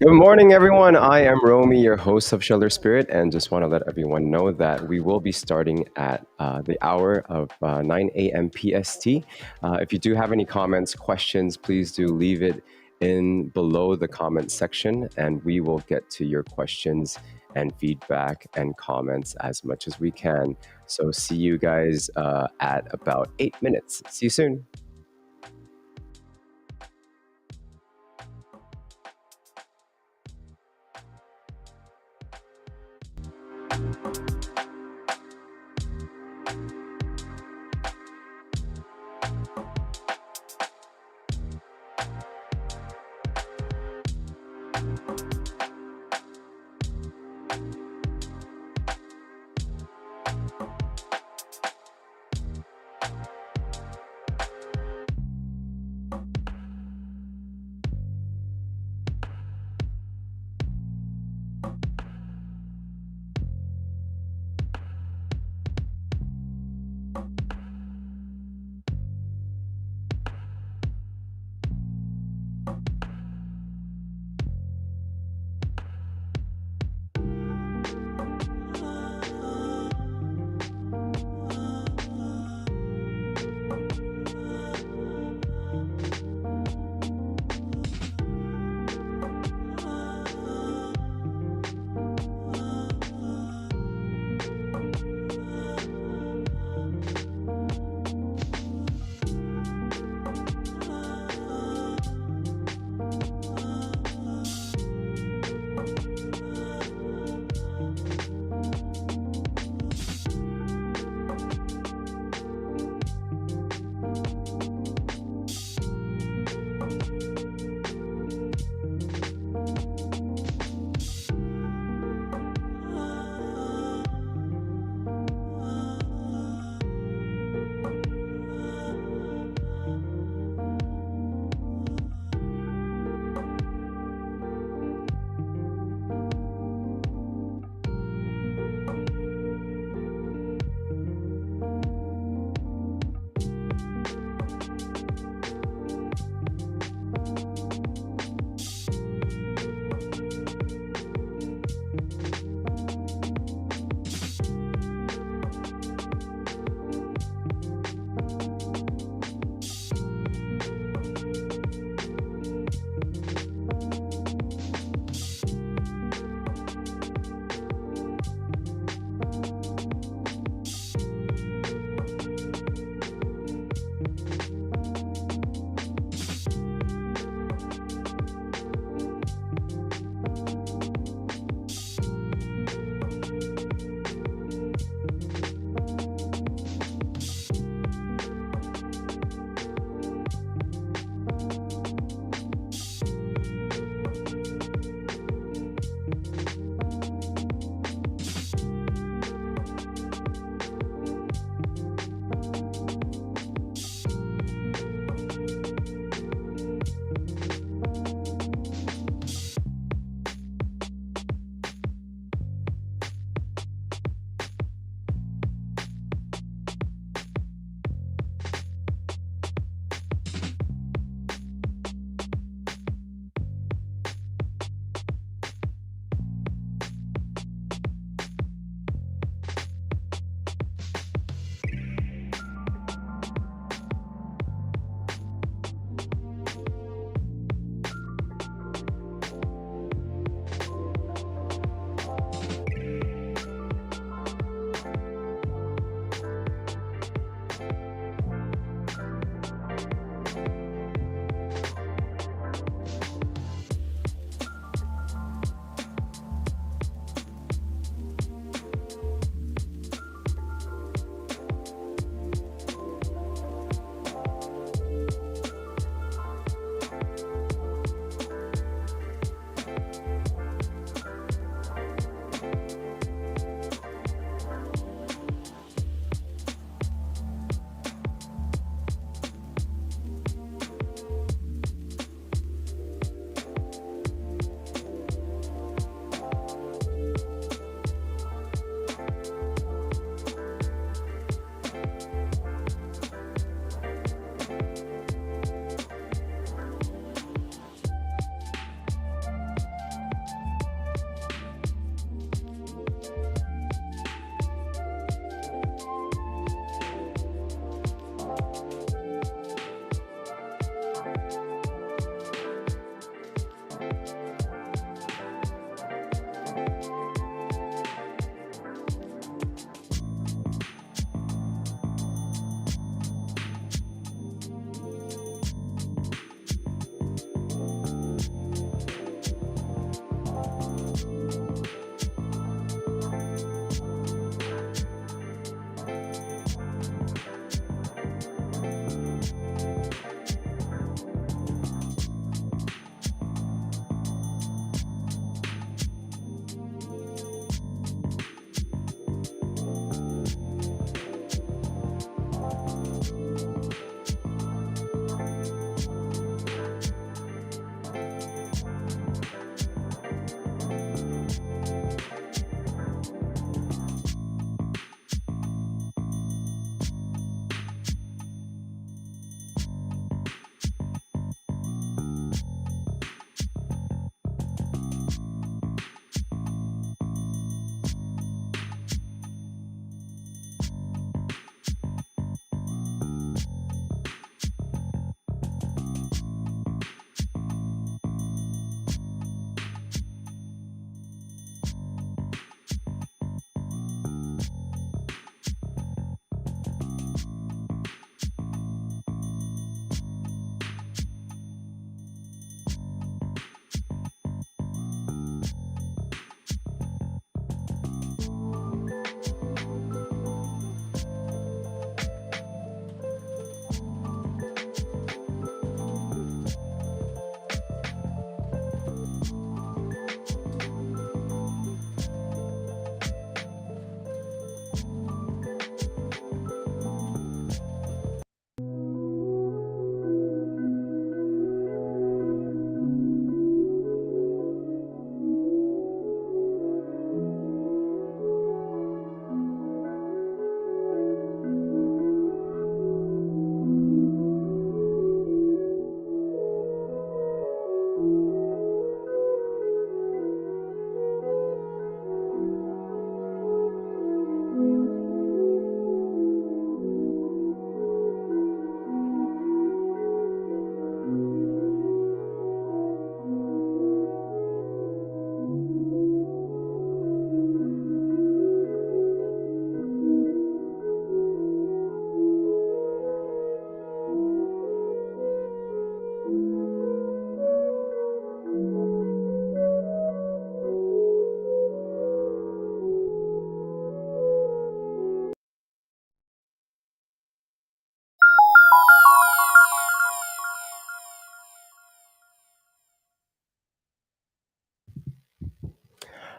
Good morning, everyone. I am Romy, your host of Shuttler Spirit, and just want to let everyone know that we will be starting at the hour of 9 a.m. PST. If you do have any comments, questions, please do leave it in below the comment section, and we will get to your questions and feedback and comments as much as we can. So, see you guys at about 8 minutes. See you soon.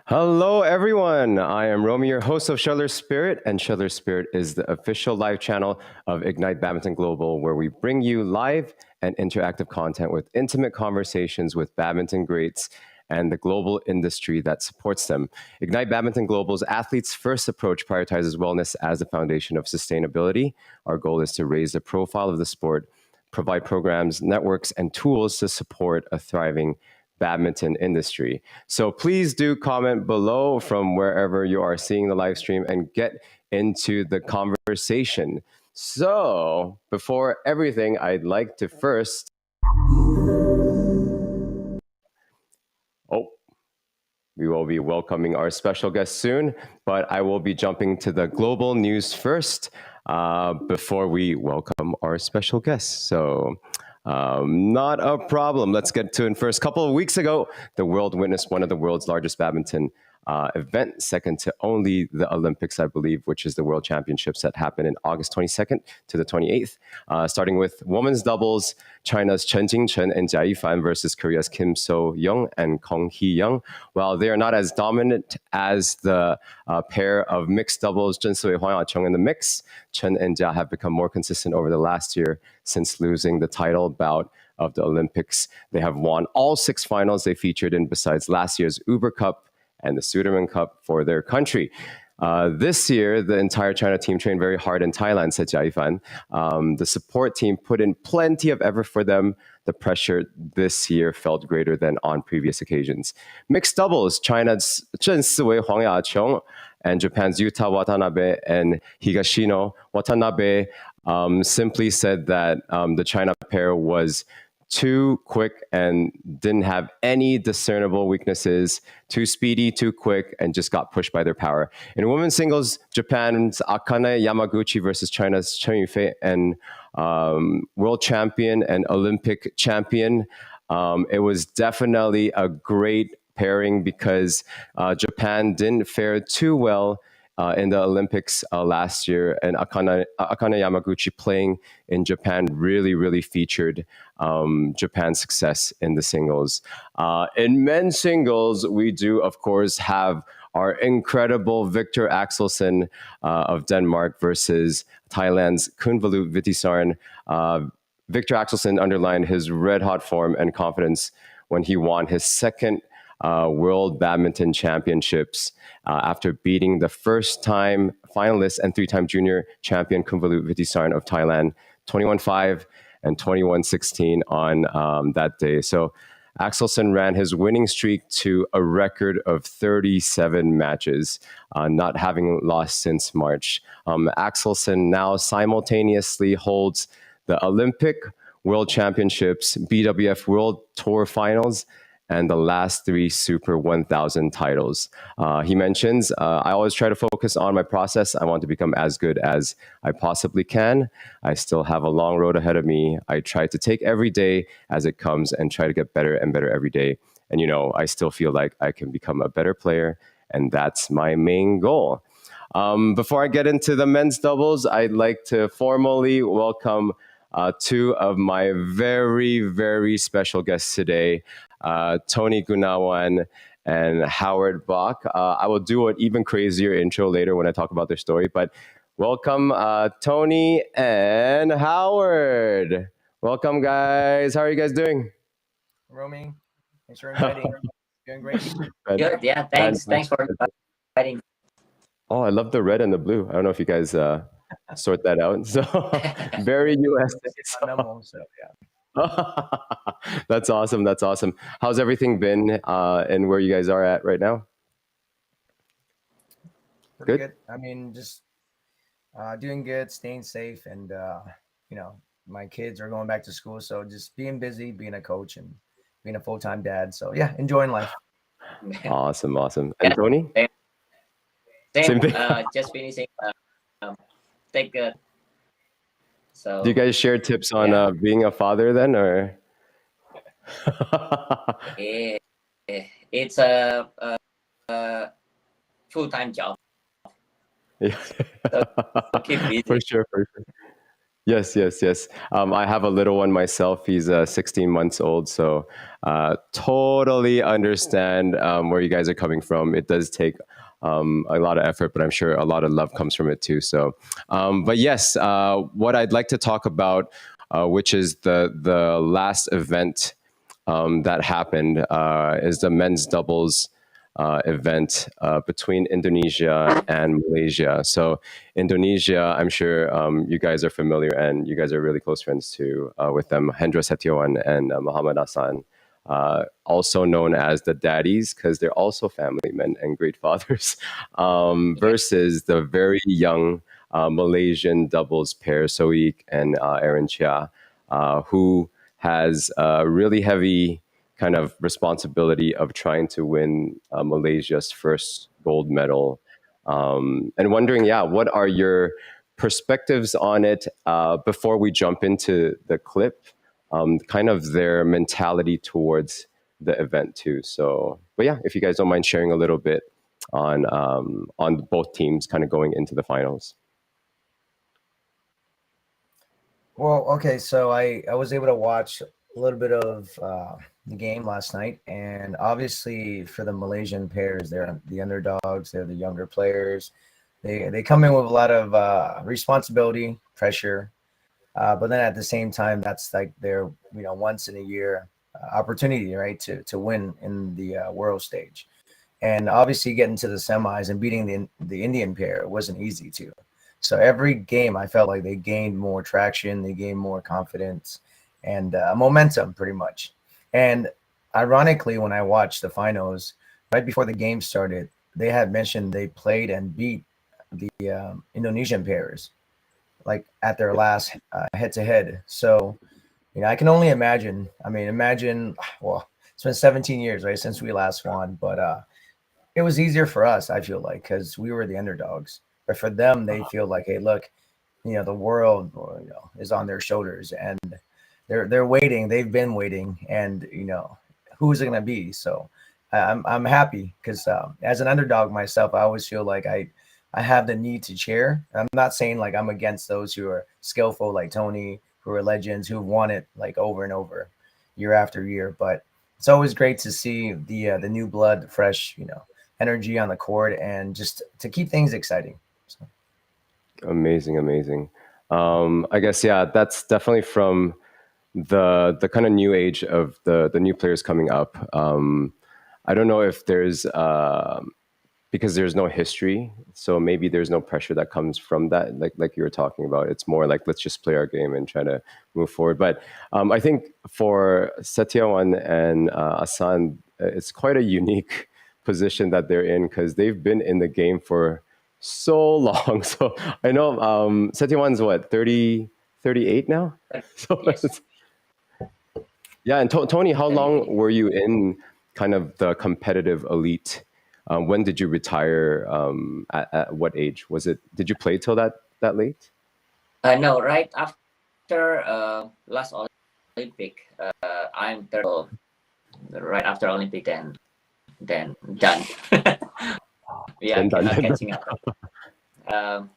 Hello, everyone. I am Romy, your host of Shuttler Spirit, and Shuttler Spirit is the official live channel of Ignite Badminton Global, where we bring you live and interactive content with intimate conversations with badminton greats and the global industry that supports them. Ignite Badminton Global's athletes' first approach prioritizes wellness as the foundation of sustainability. Our goal is to raise the profile of the sport, provide programs, networks, and tools to support a thriving badminton industry. So please do comment below from wherever you are seeing the live stream and get into the conversation. So before everything, I'd like to first. Oh, we will be welcoming our special guest soon, but I will be jumping to the global news first before we welcome our special guest. So, not a problem. Let's get to it first. A couple of weeks ago, the world witnessed one of the world's largest badminton event, second to only the Olympics, I believe, which is the World Championships that happened in August 22nd to the 28th. Starting with women's doubles, China's Chen Jingchen and Jia Yifan versus Korea's Kim So-young and Kong Hee-young. While they are not as dominant as the pair of mixed doubles, Zheng Siwei, Huang Yaqiong in the mix, Chen and Jia have become more consistent over the last year since losing the title bout of the Olympics. They have won all 6 finals they featured in, besides last year's Uber Cup and the Sudirman Cup for their country. This year, the entire China team trained very hard in Thailand, said Jia Yifan. The support team put in plenty of effort for them. The pressure this year felt greater than on previous occasions. Mixed doubles, China's Zheng Siwei, Huang Yaqiong, and Japan's Yuta Watanabe and Higashino Watanabe simply said that the China pair was too quick and didn't have any discernible weaknesses, too speedy, too quick, and just got pushed by their power. In women's singles, Japan's Akane Yamaguchi versus China's Chen Yufei, and world champion and Olympic champion. It was definitely a great pairing because Japan didn't fare too well in the Olympics last year, and Akane Yamaguchi playing in Japan really featured Japan's success in the singles. In men's singles, we do, of course, have our incredible Victor Axelsen of Denmark versus Thailand's Kunvalut Vitisarn. Victor Axelsen underlined his red-hot form and confidence when he won his second World Badminton Championships after beating the first-time finalist and 3-time junior champion Kunvalut Vitisarn of Thailand 21-5 and 21-16 on that day. So Axelsen ran his winning streak to a record of 37 matches, not having lost since March. Axelsen now simultaneously holds the Olympic, World Championships, BWF World Tour Finals, and the last 3 Super 1000 titles. He mentions, I always try to focus on my process. I want to become as good as I possibly can. I still have a long road ahead of me. I try to take every day as it comes and try to get better and better every day. And, I still feel like I can become a better player, and that's my main goal. Before I get into the men's doubles, I'd like to formally welcome 2 of my very special guests today, Tony Gunawan and Howard Bach. I will do an even crazier intro later when I talk about their story, but welcome Tony and Howard. Welcome, guys. How are you guys doing? Romy, thanks for inviting. Doing great. Good, yeah. Thanks for inviting. Oh, I love the red and the blue. I don't know if you guys sort that out. So very US. So yeah. That's awesome. That's awesome. How's everything been and where you guys are at right now? Pretty good. I mean, just doing good, staying safe, and my kids are going back to school, so just being busy, being a coach, and being a full-time dad. So yeah, enjoying life. Awesome. And Tony? Same thing. Just finishing. Take good. So. Do you guys share tips on being a father then, or? It's a full-time job. Yeah. So keep busy. For sure. Yes, yes, yes. I have a little one myself. He's 16 months old, so totally understand where you guys are coming from. It does take a lot of effort, but I'm sure a lot of love comes from it too. So, but yes, what I'd like to talk about, which is the last event that happened, is the men's doubles event between Indonesia and Malaysia. So Indonesia, I'm sure you guys are familiar, and you guys are really close friends too with them, Hendra Setiowan and Muhammad Hassan. Also known as the daddies because they're also family men and great fathers, Yeah. versus the very young Malaysian doubles pair, Soik and Aaron Chia, who has a really heavy kind of responsibility of trying to win Malaysia's first gold medal. And wondering, yeah, what are your perspectives on it before we jump into the clip? Kind of their mentality towards the event too. So, but yeah, if you guys don't mind sharing a little bit on both teams, kind of going into the finals. Well, okay, so I was able to watch a little bit of the game last night, and obviously for the Malaysian pairs, they're the underdogs. They're the younger players. They come in with a lot of responsibility, pressure, but then at the same time, that's like their once in a year opportunity, right, to win in the world stage. And obviously getting to the semis and beating the Indian pair wasn't easy too. So every game, I felt like they gained more traction, they gained more confidence and momentum, pretty much. And ironically, when I watched the finals, right before the game started, they had mentioned they played and beat the Indonesian pairs, like at their last head-to-head. So I can only imagine. I mean, imagine. Well, it's been 17 years, right, since we last won, but it was easier for us, I feel like, because we were the underdogs. But for them, they feel like, hey, look, the world, is on their shoulders, and they're waiting. They've been waiting, and who is it going to be? So I'm happy because as an underdog myself, I always feel like I have the need to cheer. I'm not saying like I'm against those who are skillful like Tony, who are legends, who've won it like over and over, year after year. But it's always great to see the new blood, fresh, energy on the court, and just to keep things exciting. So. Amazing, amazing. I guess yeah, that's definitely from the kind of new age of the new players coming up. I don't know if there's because there's no history, so maybe there's no pressure that comes from that. Like you were talking about, it's more like let's just play our game and try to move forward. But I think for Satyawan and Asan, it's quite a unique position that they're in because they've been in the game for so long. So I know Satyawan's what 30, 38 now. So Yes. yeah, and Tony, how long 38. were you in kind of the competitive elite? When did you retire? At what age was it? Did you play till that late? No, right after last Olympic, I'm third. So right after Olympic, then done. Yeah, Then done. catching up. Um,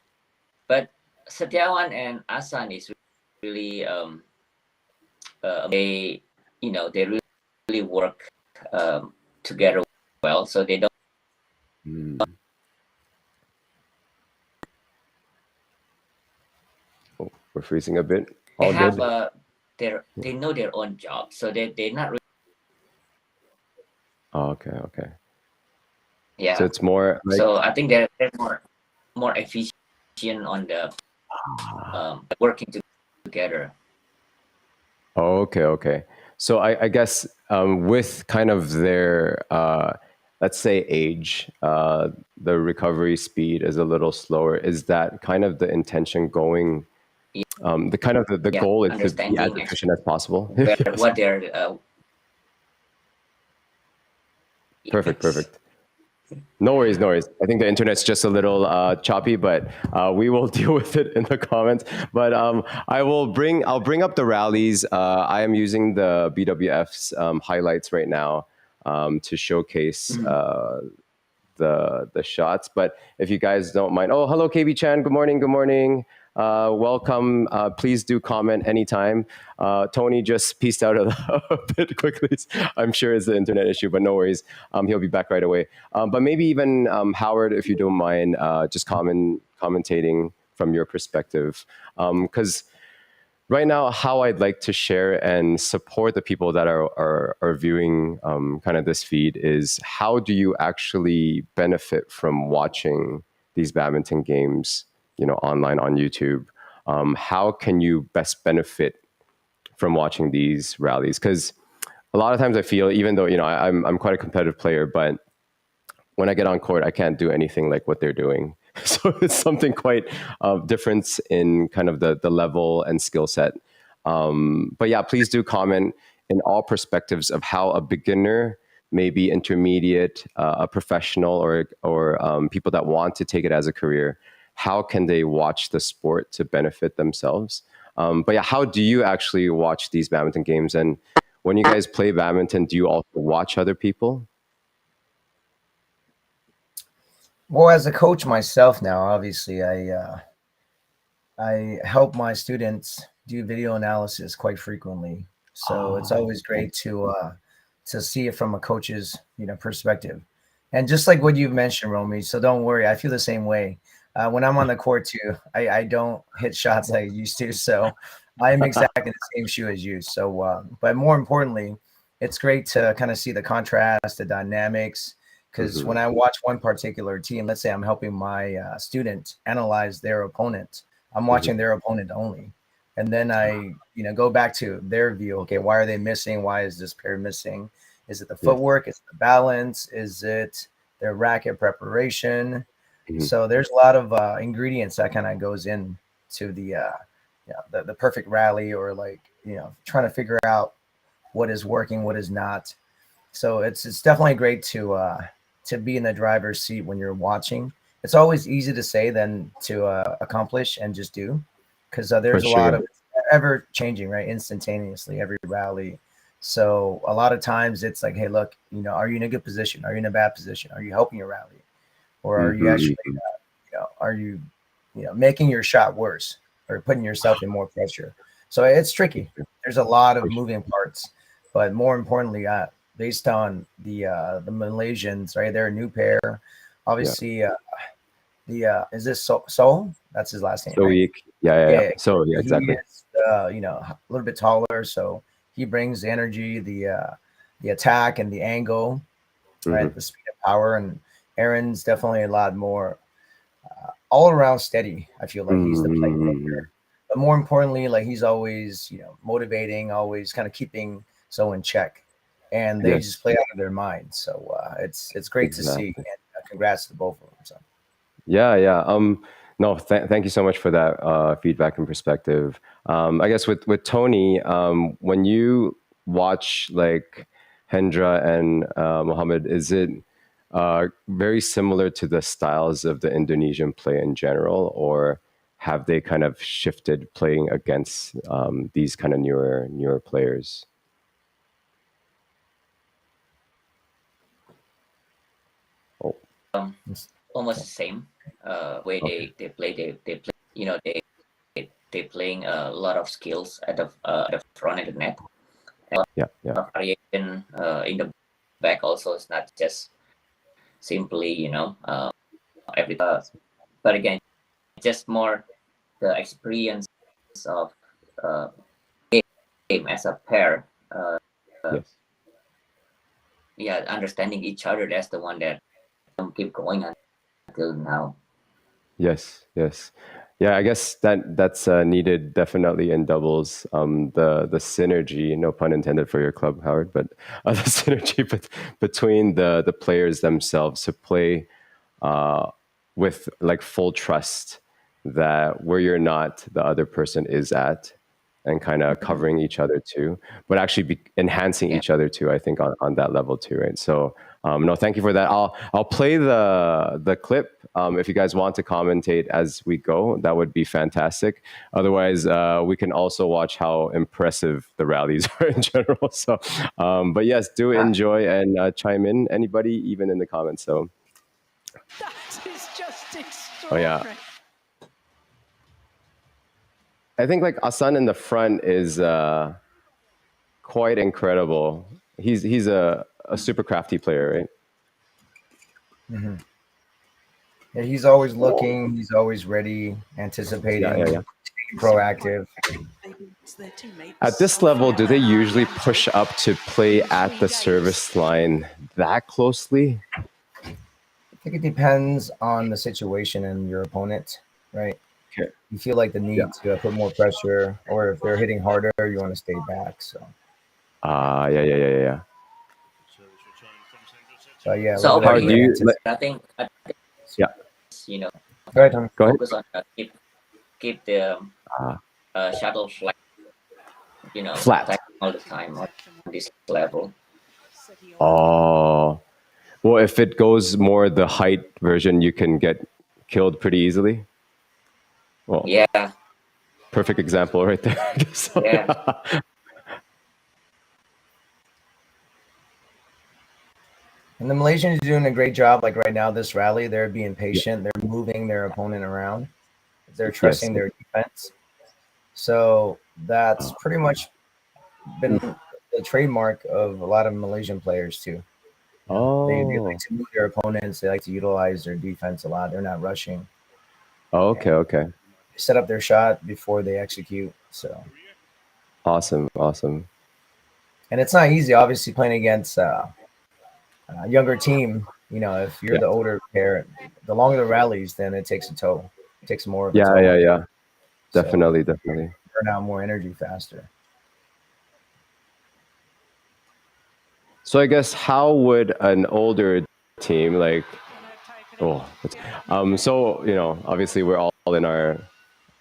but Setiawan and Asan is really they they really work together well, so they don't. Hmm. Oh, we're freezing a bit. They All have good. they know their own job, so they're not really, Oh, okay, okay. So yeah. it's more like So I think they're more efficient on the working together. oh, okay, okay. So I guess with kind of their let's say age, the recovery speed is a little slower. Is that kind of the intention going? The kind of the Yeah, goal is to be as understanding efficient as possible. where Yes. what they're Perfect, yes. perfect. No worries, no worries. I think the internet's just a little choppy, but we will deal with it in the comments. But I'll bring up the rallies. I am using the BWF's highlights right now to showcase Mhm. the shots. But if you guys don't mind, oh, hello, KB Chan. Good morning, good morning. welcome. Please do comment anytime. Tony just pieced out a bit quickly. I'm sure it's the internet issue, but no worries. He'll be back right away. But maybe even Howard, if you don't mind, just commentating from your perspective, because right now, how I'd like to share and support the people that are viewing kind of this feed is how do you actually benefit from watching these badminton games, online on YouTube? How can you best benefit from watching these rallies? Because a lot of times I feel, even though I'm quite a competitive player, but when I get on court, I can't do anything like what they're doing. So it's something quite different in kind of the level and skill set. But yeah, please do comment in all perspectives of how a beginner, maybe intermediate, a professional, or people that want to take it as a career, how can they watch the sport to benefit themselves? But yeah, how do you actually watch these badminton games? And when you guys play badminton, do you also watch other people? Well, as a coach myself now, obviously, I help my students do video analysis quite frequently. So it's Oh, always great to see it from a coach's perspective. And just like what you've mentioned, Romy, so don't worry, I feel the same way. When I'm on the court too, I don't hit shots like I used to. So I'm exactly in the same shoe as you. So, but more importantly, it's great to kind of see the contrast, the dynamics. Because mhm, when I watch one particular team, let's say I'm helping my student analyze their opponent, I'm mhm. watching their opponent only. And then I, go back to their view. Okay, why are they missing? Why is this pair missing? Is it the Yes. footwork? Is it the balance? Is it their racket preparation? Mhm. So there's a lot of ingredients that kind of goes in to the perfect rally, or like trying to figure out what is working, what is not. So it's definitely great to be in the driver's seat when you're watching. It's always easy to say than to accomplish and just do, because For there's a lot sure. of ever changing, right? Instantaneously every rally. So a lot of times it's like, hey, look, are you in a good position? Are you in a bad position? Are you helping your rally, or are you Mhm, actually, mhm. are you, making your shot worse or putting yourself in more pressure? So it's tricky. There's a lot For of sure. moving parts, but more importantly, based on the Malaysians, right? They're a new pair. Yeah. Obviously, the is this Seoul? That's his last name, So right? weak. Yeah, yeah, yeah. Yeah, So yeah, he exactly. is a little bit taller, so he brings the energy, the attack, and the angle, right? Hmm. The speed and power. And Aaron's definitely a lot more all around steady. I feel like he's the Hmm. playmaker, but more importantly, like he's always motivating, always kind of keeping so in check, and they just Yes, play out of their mind. So it's great to see, exactly. and congrats to both of them. So. Yeah, yeah. No, thank you so much for that feedback and perspective. I guess with Tony, when you watch like Hendra and Mohammed, is it very similar to the styles of the Indonesian play in general, or have they kind of shifted playing against these kind of newer players? Oh, Um, It's- Almost the same. Way okay. they play, they play. They playing a lot of skills at the front of the net. Yeah, yeah. Variation in the back also. It's not just simply every. But again, just more the experience of uh, game as a pair. Uh, Yes. yeah, understanding each other. That's the one that keep going until now. Yes, yes, yeah. I guess that's needed definitely in doubles. The synergy, no pun intended for your club, Howard, but the synergy between the players themselves to play uh, with like full trust that where you're not, the other person is at, and kind of Mhm. covering each other too, but actually enhancing Yeah. each other too. I think on that level too, right? So no, thank you for that. I'll play the clip. If you guys want to commentate as we go, that would be fantastic. Otherwise, we can also watch how impressive the rallies are in general. So, but yes, do Ah, enjoy and chime in. Anybody, even in the comments. So, That is just oh yeah, extraordinary. I think like Asan in the front is quite incredible. He's a super crafty player, right? Hmm. Yeah, he's always looking. He's always ready, Yeah, yeah, anticipating, yeah. being proactive. At this level, do they usually push up to play at the service line that closely? I think it depends on the situation and your opponent, right? Okay. You feel like the Yeah. need to put more pressure, or if they're hitting harder, you want to stay back. Yeah, yeah, yeah, yeah, yeah. So yeah, a So little bit over of How do here, you anticipation. I think yeah, you know Go ahead, Tom. go ahead. focus on keep the Uh, shuttle flat, flat. attack all the time on this level. Oh. Well, if it goes more the height version, you can get killed pretty easily. Well, Yeah, perfect example right there. So, yeah. yeah. And the Malaysians are doing a great job. Like right now, this rally, they're being Yeah. patient. They're moving their opponent around. They're Yes. trusting their defense. So that's pretty much been the trademark of a lot of Malaysian players too. You know, they like Oh. to move their opponents. They like to utilize their defense a lot. They're not rushing. Okay. And Okay. set up their shot before they execute. So, Awesome. Awesome. and it's not easy, obviously, playing against a younger team. You know, if you're Yeah. the older pair, the longer the rallies, then it takes a toll. It takes more of a Yeah. toll Yeah. on. Yeah. So Definitely. Definitely. burn out more energy faster. So I guess how would an older team like so obviously we're all in our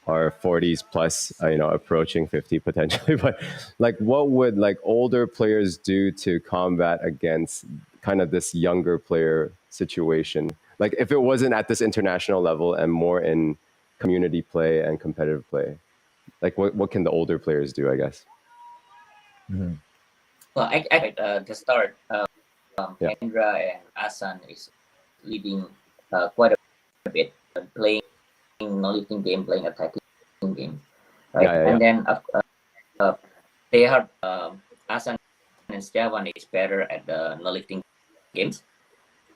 40s plus, approaching 50 potentially, but like what would like older players do to combat against kind of this younger player situation? Like if it wasn't at this international level and more in community play and competitive play, like what can the older players do, I guess? Mhm. Well, to start, Yeah. Hendra and Asan is leading quite a bit, playing no lifting game, playing attacking game, right? Yeah, yeah, yeah. And then they have Asan and Setiawan is better at the no lifting games,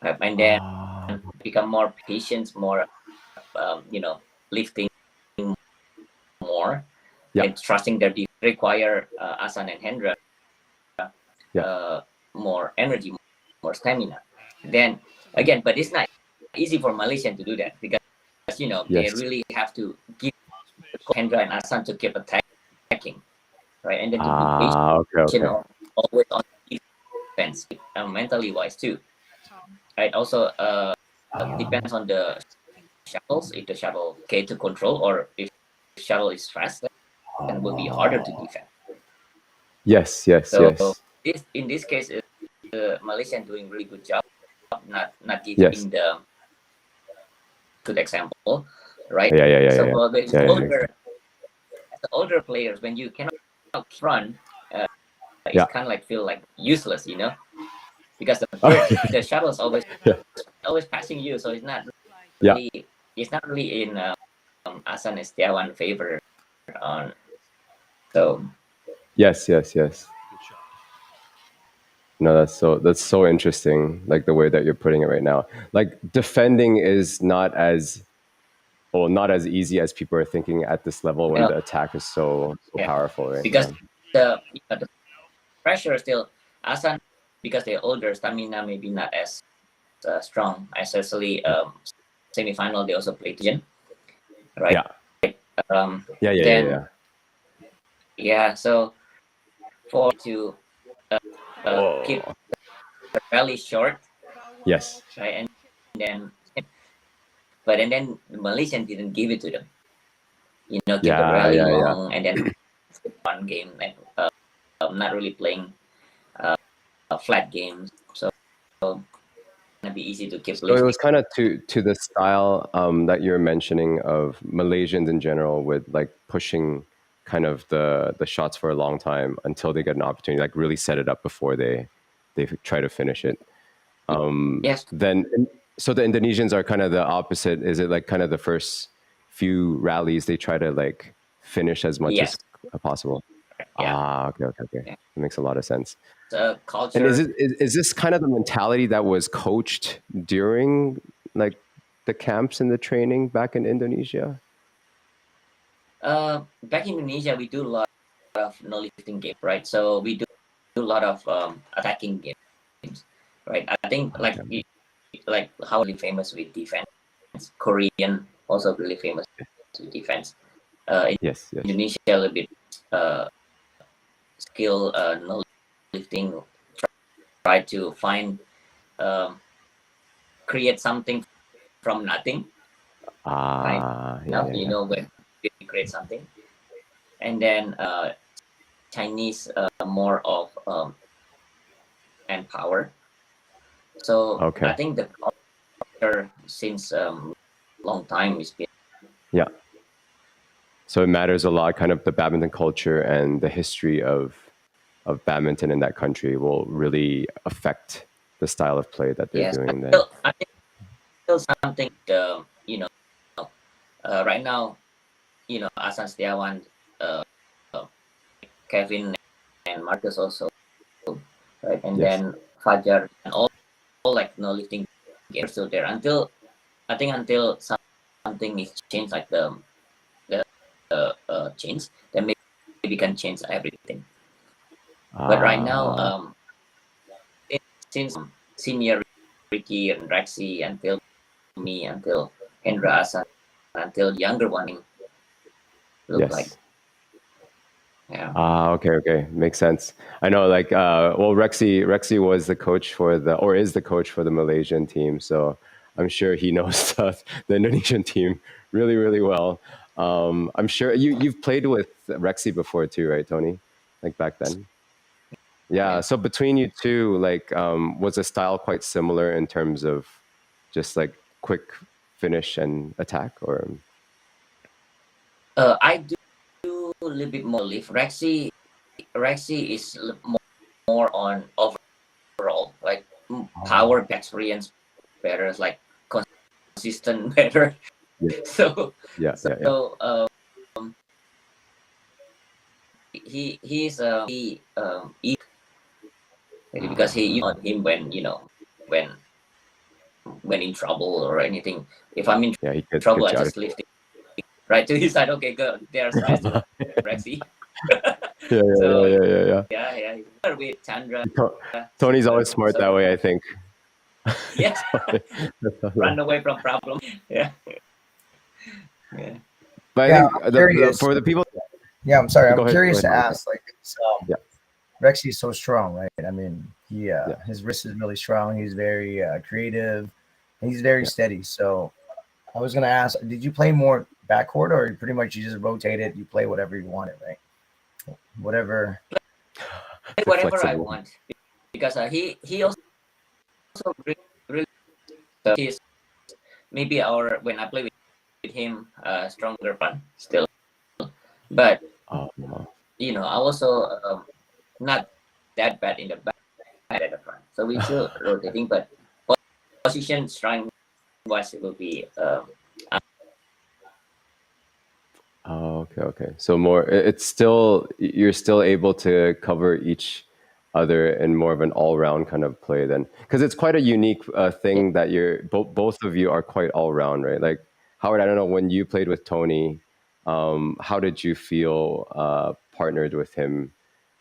and then Ah, become more patient, more lifting more, yeah, and trusting their require Asan and Hendra yeah. uh, more energy, more stamina. Then again, but it's not easy for Malaysian to do that because they Yes. really have to give Hendra and Asan to keep attacking, right, and then to be Okay, patient, okay. always on defense, mentally wise too, right? Also, depends on the shuttles. If the shuttle okay to control, or if shuttle is fast, then will be harder to defend. Yes, yes, So yes, this in this case, Malaysian doing really good job, not yes. giving the good example, right? Yeah, yeah, yeah, yeah, So yeah. for the Yeah, yeah, older players, when you cannot run, it's yeah. kind of like feel like useless, because Oh, the shuttle is yeah, always passing you, so yeah. really it's not really in Asan Estiawan favor on. So Yes, yes, yes. No, that's so interesting. Like the way that you're putting it right now. Like defending is not as easy as people are thinking at this level when uh, the attack is so yeah, powerful, right? because the pressure is still Asan, because they're older, stamina maybe not as strong, especially semi-final they also play Tijan, right? Yeah, yeah, yeah, yeah, Then yeah. yeah, so for to keep Oh, the rally short, yes. right, and then then the Malaysian didn't give it to them, keep the Yeah, rally yeah, yeah. long, and then one game and not really playing flat games, so gonna be easy to keep So it lifting. was kind of to the style that you're mentioning of Malaysians in general, with like pushing kind of the shots for a long time until they get an opportunity, like really set it up before they try to finish it. Yes, Then so the Indonesians are kind of the opposite. Is it like kind of the first few rallies they try to like finish as much as Yes. possible. Yeah. Okay. Yeah. That makes a lot of sense. And Culture. is this kind of the mentality that was coached during like the camps and the training back in Indonesia? Back in Indonesia, we do a lot of no lifting game, right? So we do a lot of attacking games, right? I think Okay. like how really famous with defense. Korean also really famous with defense. Yes. Indonesia a little bit uh, skill no lifting. Try to find um, create something from nothing. Kind enough, Yeah. when you create something, and then Chinese more of and power. So I Okay. think the culture since long time is been Yeah. So it matters a lot, kind of the badminton culture and the history of badminton in that country will really affect the style of play that they're yes. doing then. I feel something right now Asan Setiawan, uh, Kevin and Marcus also, right, and Yes. then Fajar and all like no lifting gear still there until I think until something is changed like the change, then maybe can change everything. But right now, Ah, since senior Ricky and Rexy until me until Hendra Asan until younger one look like yes. yeah Okay. Makes sense. I know, like, well, Rexy was the coach for or is the coach for the Malaysian team, so I'm sure he knows the Indonesian team really well. I'm sure you've played with Rexy before too, right, Tony? Like back then. Yeah. yeah. So between you two, like, was the style quite similar in terms of just like quick finish and attack, or I do a little bit more lift. Rexy is more on overall like Oh, power experience better, like consistent better. yeah, So yeah. so he's because he Ah, on him when when in trouble or anything. If I'm in yeah, he trouble, gets I you out of just lift it right to his side. Okay, go. There's nice one, Rexy. So Yeah. yeah. With Chandra, Tony's similar. always smart that So way, I think. yeah, run away from problem. Yeah, yeah. But I yeah. think I'm curious. for the people, Yeah, I'm sorry. I'm go curious ahead, to Marco. ask. Like, Yeah, Rexy is so strong, right? I mean, yeah, his wrist is really strong. He's very creative. He's very yeah. steady. So I was gonna ask, did you play more backcourt, or pretty much you just rotate it? You play whatever you wanted, right? Whatever. They're Whatever I flexible. want because he also really he's maybe our when I play with him stronger fun still, but Oh, wow. I also not that bad in the back at the front. So we still rotating, but position strength wise it will be Okay. So more, it's still you're still able to cover each other in more of an all-round kind of play then, because it's quite a unique yeah. thing that both of you are quite all-round, right? Like Howard, I don't know when you played with Tony, how did you feel partnered with him?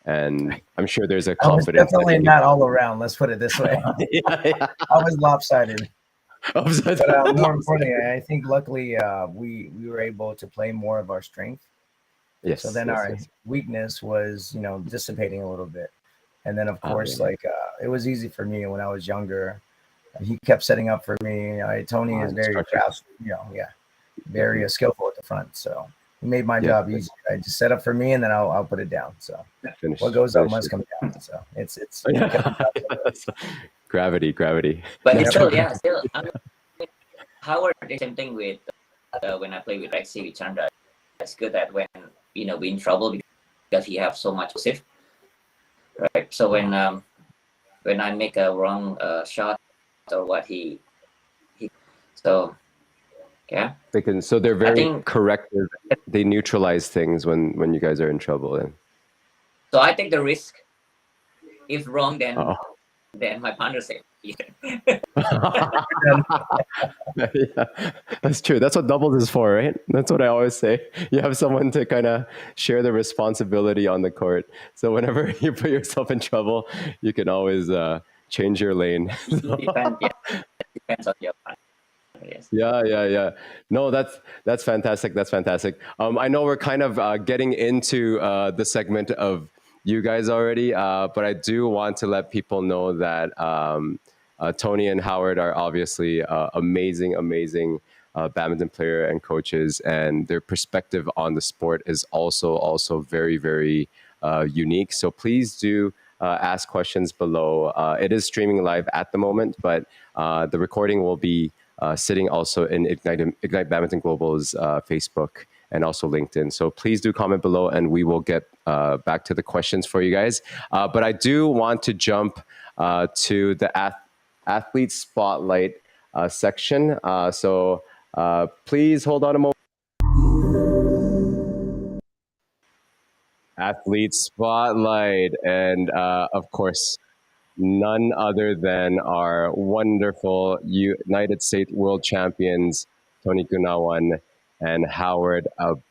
And I'm sure there's a I was confidence that definitely he not all around. Let's put it this way. yeah. I was lopsided. Upside But down. more importantly, I think luckily we were able to play more of our strength. So then our Yes. weakness was dissipating a little bit. And then of course Yeah. like it was easy for me when I was younger. He kept setting up for me. Tony is very Structure. fast, very skillful at the front. So he made my Yeah. job easy. I just set up for me and then I'll put it down. So what goes up Finish must it. come down. So it's he kept Yeah. the job simple. Gravity. But it's Yep. still still I mean Howard the same thing with when I play with Rexy with Chandra. It's good that when we in trouble because he have so much safe, right? So when I make a wrong shot or what he so Yeah, So they're I very think corrective. They neutralize things when you guys are in trouble. And so. I take the risk. If wrong, oh. then my partner said, Yeah, that's true. That's what doubles is for, right? That's what I always say. You have someone to kind of share the responsibility on the court. So whenever you put yourself in trouble, you can always change your lane. it depends. Yeah, it depends on your partner. Yes. Yeah, yeah, yeah. No, that's fantastic. That's fantastic. I know we're kind of getting into the segment of you guys already, but I do want to let people know that Tony and Howard are obviously amazing, amazing badminton player and coaches, and their perspective on the sport is also very, very unique. So please do ask questions below. It is streaming live at the moment, but the recording will be sitting also in Ignite Badminton Global's Facebook and also LinkedIn. So please do comment below and we will get back to the questions for you guys. But I do want to jump to the athlete spotlight section. Please hold on a moment. Athlete spotlight. And of course, none other than our wonderful United States world champions, Tony Gunawan and Howard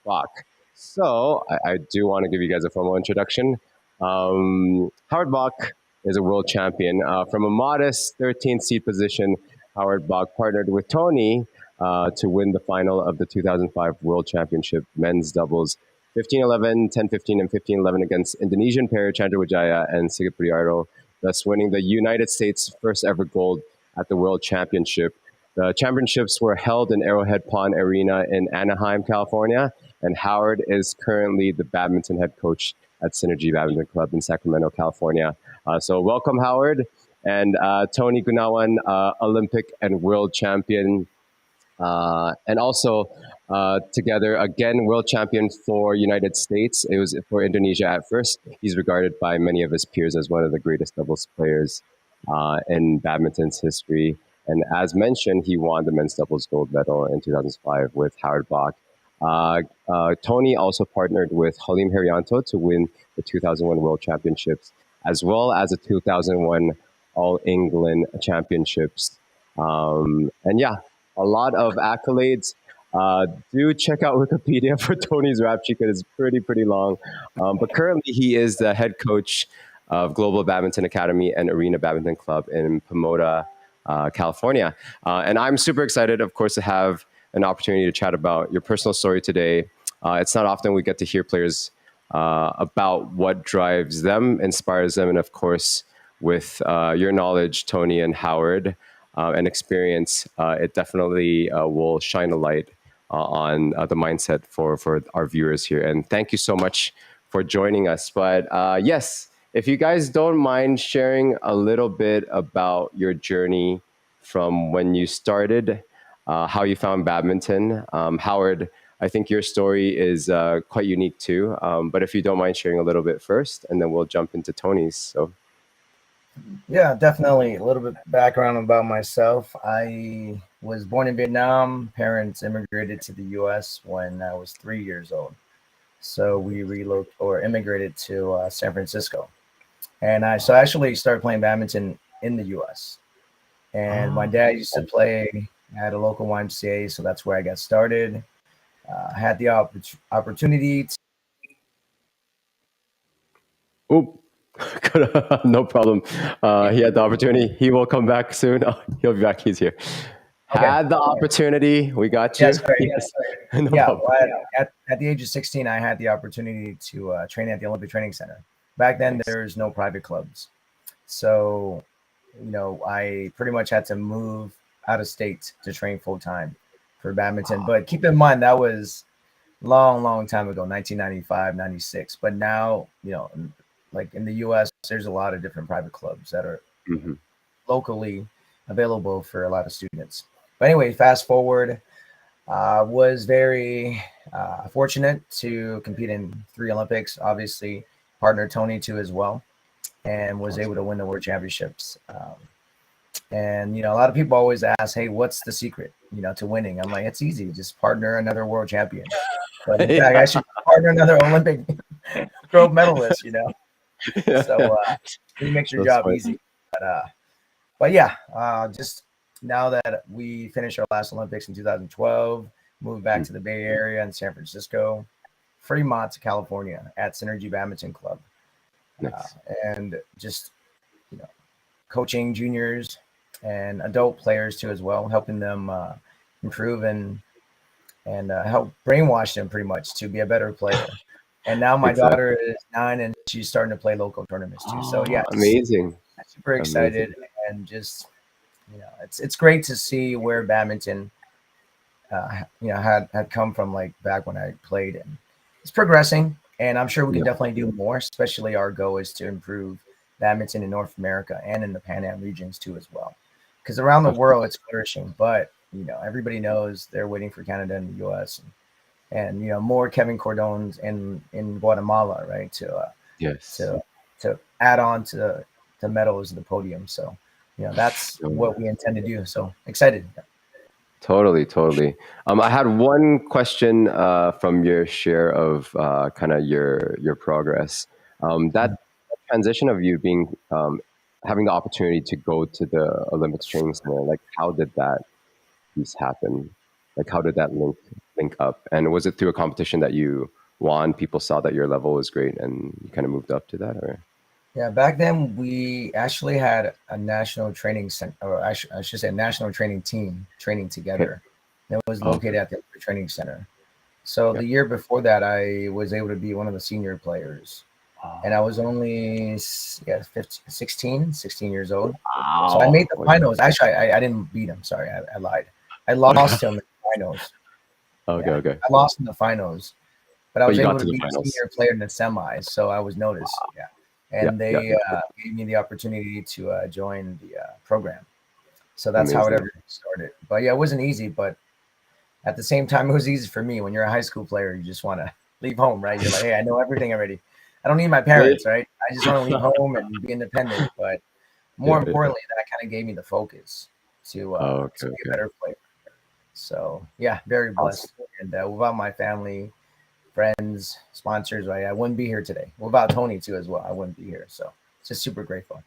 Bach. So I do want to give you guys a formal introduction. Howard Bach is a world champion. From a modest 13th seed position, Howard Bach partnered with Tony to win the final of the 2005 World Championship men's doubles 15-11, 10-15, and 15-11 against Indonesian pair Chandra Wijaya and Sigit Priarto, thus winning the United States' first ever gold at the World Championship. The championships were held in Arrowhead Pond Arena in Anaheim, California, and Howard is currently the badminton head coach at Synergy Badminton Club in Sacramento, California. So welcome, Howard. And Tony Gunawan, Olympic and world champion, and also together again world champion for United States. It was for Indonesia at first. He's regarded by many of his peers as one of the greatest doubles players in badminton's history. And as mentioned, he won the men's doubles gold medal in 2005 with Howard Bach. Tony also partnered with Halim Herianto to win the 2001 World Championships, as well as the 2001 All England Championships. And yeah, a lot of accolades. Do check out Wikipedia for Tony's rap sheet because it's pretty long. But currently, he is the head coach of Global Badminton Academy and Arena Badminton Club in Pomona, California. And I'm super excited, of course, to have an opportunity to chat about your personal story today. It's not often we get to hear players about what drives them, inspires them, and of course, with your knowledge, Tony and Howard, and experience, it definitely will shine a light on the mindset for our viewers here. And thank you so much for joining us. But yes, if you guys don't mind sharing a little bit about your journey from when you started, how you found badminton. Howard, I think your story is quite unique too. But if you don't mind sharing a little bit first, and then we'll jump into Tony's. So. Yeah, definitely. A little bit background about myself. I was born in Vietnam. Parents immigrated to the U.S. when I was 3 years old. So we immigrated to San Francisco. And I actually started playing badminton in the U.S. And my dad used to play at a local YMCA, so that's where I got started. I had the opportunity to. Oop. No problem. He had the opportunity. He will come back soon. Oh, he'll be back. He's here. Okay. Had the opportunity. We got you. Yes, sorry. Yes. No problem. Well, at the age of 16, I had the opportunity to train at the Olympic Training Center. Back then, there's no private clubs. So, I pretty much had to move out of state to train full time for badminton. But keep in mind, that was long time ago, 1995, 96. But now, like in the U.S., there's a lot of different private clubs that are locally available for a lot of students. But anyway, fast forward, was very fortunate to compete in 3 Olympics. Obviously, partner Tony too as well, and was able to win the World Championships. And a lot of people always ask, "Hey, what's the secret, to winning?" I'm like, it's easy. Just partner another world champion. But in fact, Yeah. I should partner another Olympic gold medalist. Yeah. So it makes your That's job funny. easy. But yeah, just now that we finished our last Olympics in 2012, moved back Mm, to the Bay Area in San Francisco, Fremont, California, at Synergy Badminton Club, uh, nice. and just you know coaching juniors and adult players too as well, helping them improve and help brainwash them pretty much to be a better player. And now my daughter Exactly. is 9 and she's starting to play local tournaments too. So Oh, yeah, just amazing. super excited Amazing. and just it's great to see where badminton had come from like back when I played, and it's progressing. And I'm sure we can Yeah, definitely do more. Especially our goal is to improve badminton in North America and in the Pan Am regions too as well, because around the of world course. it's flourishing. But everybody knows they're waiting for Canada and the U.S. and more Kevin Cordones in Guatemala, right? Yes. To to add on to medals of the podium. So that's Um, what we intend to do. So excited. Totally, totally. I had one question from your share of kind of your progress. That transition of you being having the opportunity to go to the Olympics training center, like how did that piece happen? Like how did that link up? And was it through a competition that you won? People saw that your level was great, and you kind of moved up to that, or Yeah, back then we actually had a national training center, or I should say, a national training team training okay, together. It was located okay, at the training center. So yeah. the year before that, I was able to be one of the senior players, and I was Oh, only 16 years old. So I made wow. the finals. Actually, I didn't beat him. Sorry, I lied. I Okay, lost him in the finals. okay, Yeah, okay. I lost in the finals, but I But was you able got to to the be a finals. senior player in the semis, so I was noticed. Yeah, Yeah, and yeah, they yeah. gave me the opportunity to join the program. So that's how it Amazing. ever started. But yeah, it wasn't easy, but at the same time, it was easy for me. When you're a high school player, you just want to leave home, right? You're like, hey, I know everything already. I don't need my Wait. parents, right? I just want to leave home and be independent. But more Yeah, yeah. importantly, that kind of gave me the focus Oh, to okay, be a okay. better player. So yeah, very Awesome. blessed. And without my family, friends, sponsors, right, I wouldn't be here today. Without Tony too as well, I wouldn't be here. So just super grateful.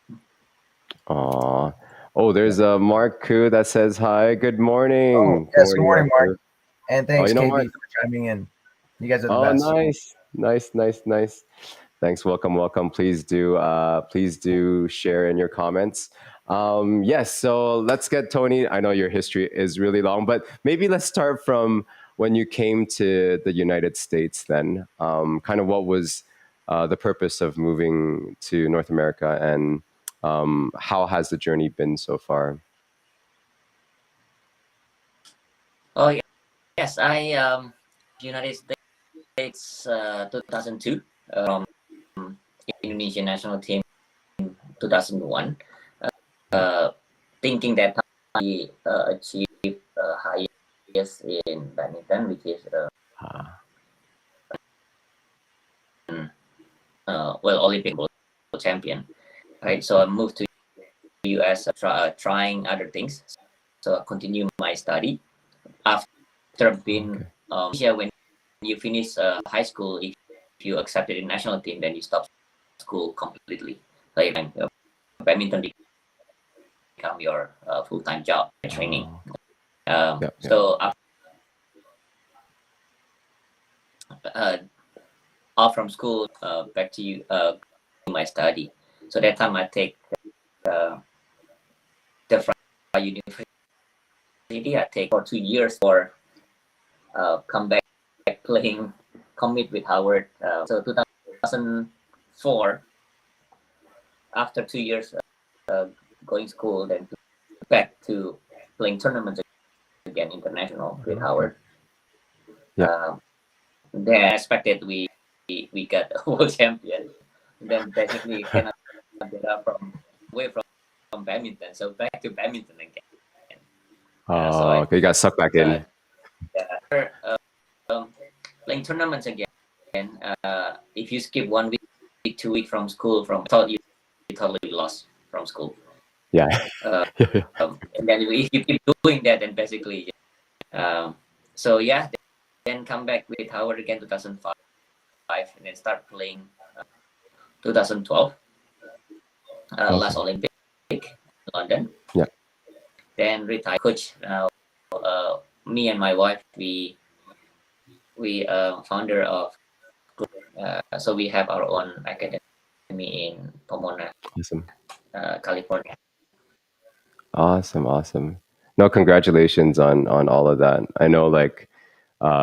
Aw. Oh, Yeah. there's a Mark Koo that says hi. Good Oh morning. Good yes, good morning, morning, Mark Mark, Koo. and Oh, thanks you know KB Mark. for chiming in. You guys are the Oh, best. nice, nice, nice, nice. Thanks. Welcome, welcome. Please do share in your comments. Yes. So let's get Tony. I know your history is really long, but maybe let's start from when you came to the United States. Then, kind of what was the purpose of moving to North America, and how has the journey been so far? Oh yes, I United States 2002 from Indonesian national team 2001. Uh, Thinking that I achieved highest in badminton, which is Ah, well Olympic gold champion, right? So I moved to US, trying other things. So I continue my study after being okay. Malaysia. When you finish high school, if you accepted in national team, then you stop school completely. Like badminton become your full-time job training. Oh, yeah, yeah. So uh, off from school, back to you my study. So that time I take uh, the university. I take for 2 years for come back playing, commit with Howard. So 2004, after 2 years going school, then back to playing tournaments again, international with Okay. Howard. Yeah. Um, then I expected we got a world champion. Then basically cannot get up from away from badminton. So back to badminton again. So I Okay. You got sucked back uh, in. um, playing tournaments again. If you skip 1 week, 2 weeks from school, from thought you totally lost from school. Yeah. And then you keep doing that, and basically, so yeah, then come back with Howard again 2005, and then start playing 2012, last Awesome. Olympic in London. Yeah. Then retire coach. Me and my wife, we founder of group. So we have our own academy in Pomona, Awesome. California. Awesome. Awesome. No, congratulations on all of that. I know, like,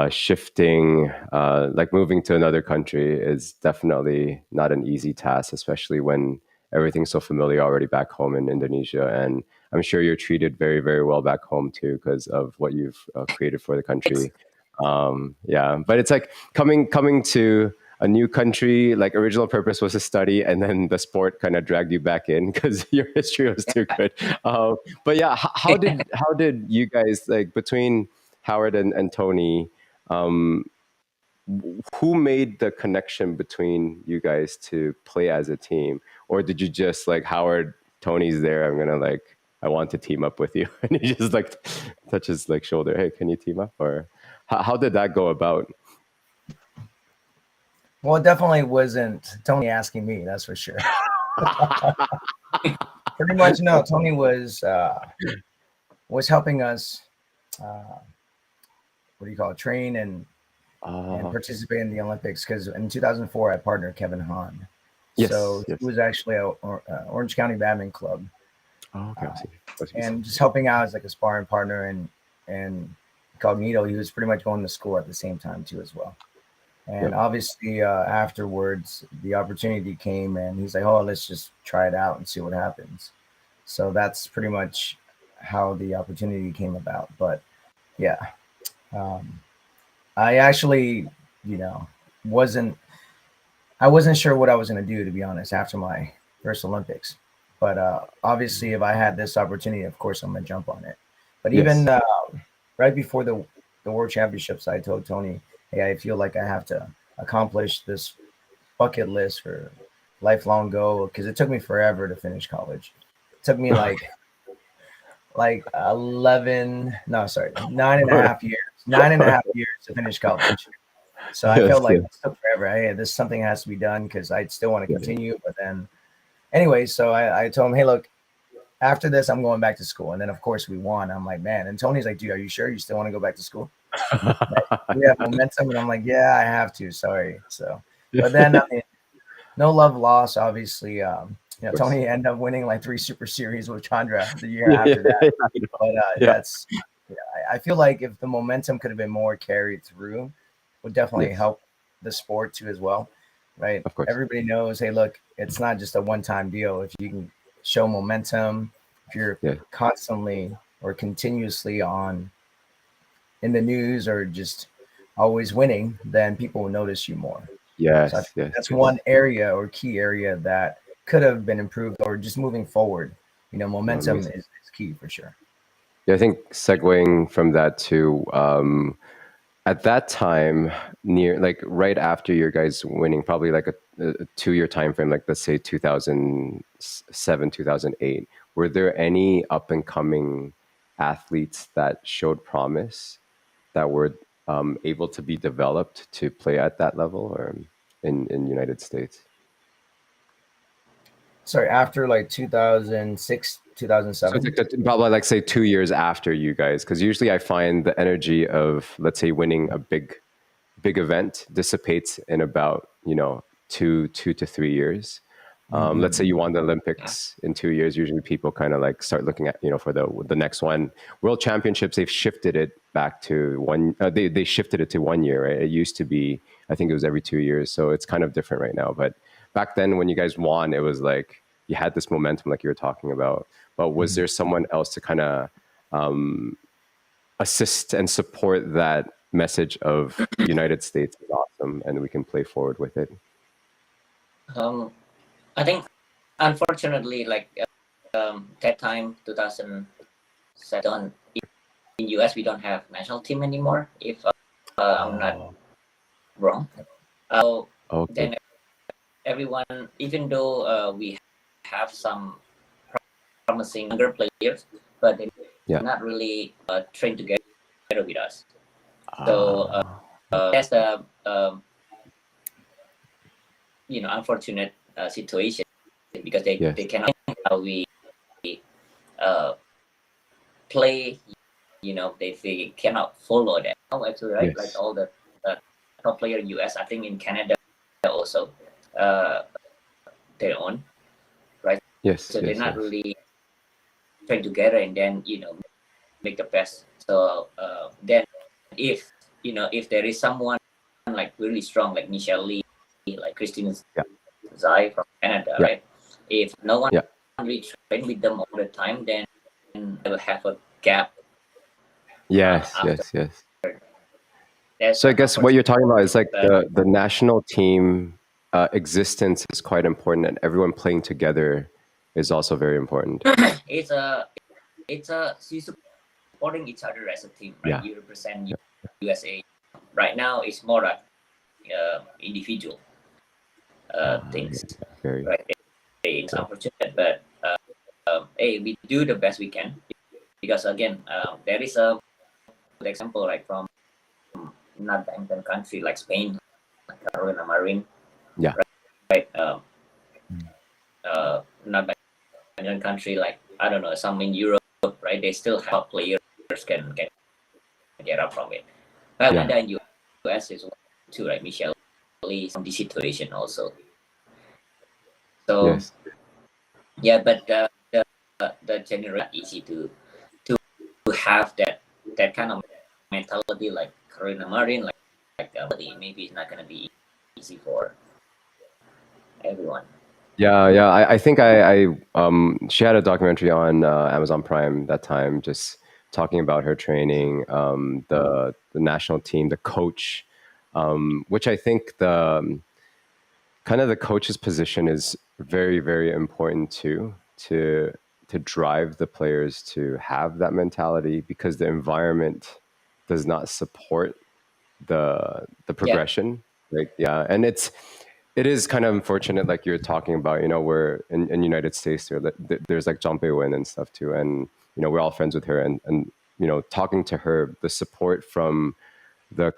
shifting, like moving to another country is definitely not an easy task, especially when everything's so familiar already back home in Indonesia. And I'm sure you're treated very, very well back home too, because of what you've created for the Thanks. country. Yeah, but it's like coming to a new country. Like, original purpose was to study, and then the sport kind of dragged you back in because your history was too good. But yeah, how did you guys, like, between Howard and Tony, um, who made the connection between you guys to play as a team, or did you just, like, Howard, Tony's there, I'm gonna, like, I want to team up with you, and he just, like, touches, like, shoulder, hey, can you team up, or how did that go about? Well, it definitely wasn't Tony asking me, that's for sure. Pretty much, no. Tony was helping us. Uh, what do you call it? Train and Oh, participate in the Olympics, because in 2004 I partnered Kevin Hahn. So yes, he yes. was actually a Orange County Badminton Club, Oh, okay, I uh, see. I see. and just helping out as like a sparring partner and incognito. He was pretty much going to school at the same time too as well. And Yep. obviously, afterwards, the opportunity came, and he's like, "Oh, let's just try it out and see what happens." So that's pretty much how the opportunity came about. But yeah, um, I actually, you know, wasn't I wasn't sure what I was going to do, to be honest, after my first Olympics. But obviously, if I had this opportunity, of course, I'm going to jump on it. But even Yes. right before the World Championships, I told Tony, "Hey, I feel like I have to accomplish this bucket list for lifelong goal, because it took me forever to finish college. It took me like 11, no, sorry, 9.5 years, 9.5 years to finish college. So I Yes. felt like Yes. it took forever. Hey, this something has to be done, because I still want to Yeah. continue. But then, anyway, so I told him, hey, look, after this, I'm going back to school. And then, of course, we won. I'm like, man. And Tony's like, dude, are you sure you still want to go back to school? Like, we have momentum. And I'm like, yeah, I have to. Sorry. So, but then, I mean, no love lost, obviously. Of course. Tony ended up winning like 3 Super Series with Chandra the year Yeah, after that. I know. But Yeah. that's, yeah, I feel like if the momentum could have been more carried through, would definitely Yes, help the sport too as well, right? of course. Everybody knows, hey, look, it's not just a one-time deal. If you can show momentum, if you're Yeah. constantly or continuously on in the news or just always winning, then people will notice you more. So I Yes, think yes, that's yes. one area or key area that could have been improved, or just moving forward. No, Momentum amazing. is key for sure. Yeah, I think segueing from that to, at that time, near, like, right after your guys winning, probably like a 2 year time frame, like, let's say 2007, 2008. Were there any up and coming athletes that showed promise that were able to be developed to play at that level, or in United States? Sorry, after like 2006, So it's 2007. like probably, like, say 2 years after you guys, because usually I find the energy of, let's say, winning a big event dissipates in about, 2 to 3 years. Let's say Mm-hmm. you won the Yeah. Olympics in 2 years. Usually people kind of, like, start looking at, for the next one. World Championships, they've shifted it back to one. They shifted it to 1 year, right? It used to be, I think it was every 2 years. So it's kind of different right now. But back then, when you guys won, it was like you had this momentum, like you were talking about. But was Mm-hmm. there someone else to kind of assist and support that message of United States is awesome and we can play forward with it? Um, I think unfortunately, like that time 2007 in US, we don't have national team anymore. If I'm not Oh, wrong. So Okay. then everyone, even though we have some promising younger players, but they're Yeah. not really trained together with us. So Ah. that's the unfortunate situation, because they Yes. cannot how we uh, play. They cannot follow that. Oh, actually, right? Like Yes. all the top player in US, I think in Canada also, uh, their own, right? Yes. So they're Yes. not Yes. really trained together and then make the best. So then if there is someone like really strong like Michelle Lee, like Christine Yeah. Zai from Canada, Yeah. right? If no one Yeah. really train with them all the time, then they will have a gap Yes. after. Yes. Yes. That's So I guess what you're talking about is like but the national team existence is quite important, and everyone playing together is also very important. it's a you supporting each other as a team, right? Yeah. You represent Yeah. USA. Right now, it's more like individual things, Yeah. Very. right? It's Yeah. unfortunate, but hey, we do the best we can, because again, there is a good example like from not Badminton country like Spain, like Carolina Marin, Yeah. right? Mm. Not Badminton country like, I don't know, some in Europe, right? They still have players can get up from it. But Yeah. Canada and US is one too, right? Michelle Lee from this situation also. So Yes. yeah, but the generation easy to have that kind of mentality like Carolina Marin, like maybe it's not gonna be easy for everyone. Yeah, yeah. I think she had a documentary on Amazon Prime that time, just talking about her training, the national team, the coach, which I think the kind of the coach's position is very, very important too, to drive the players to have that mentality, because the environment does not support the Yeah, progression. Like, yeah, and it is kind of unfortunate, like you're talking about, where in United States there's like John Win and stuff too, and we're all friends with her, and talking to her, the support from the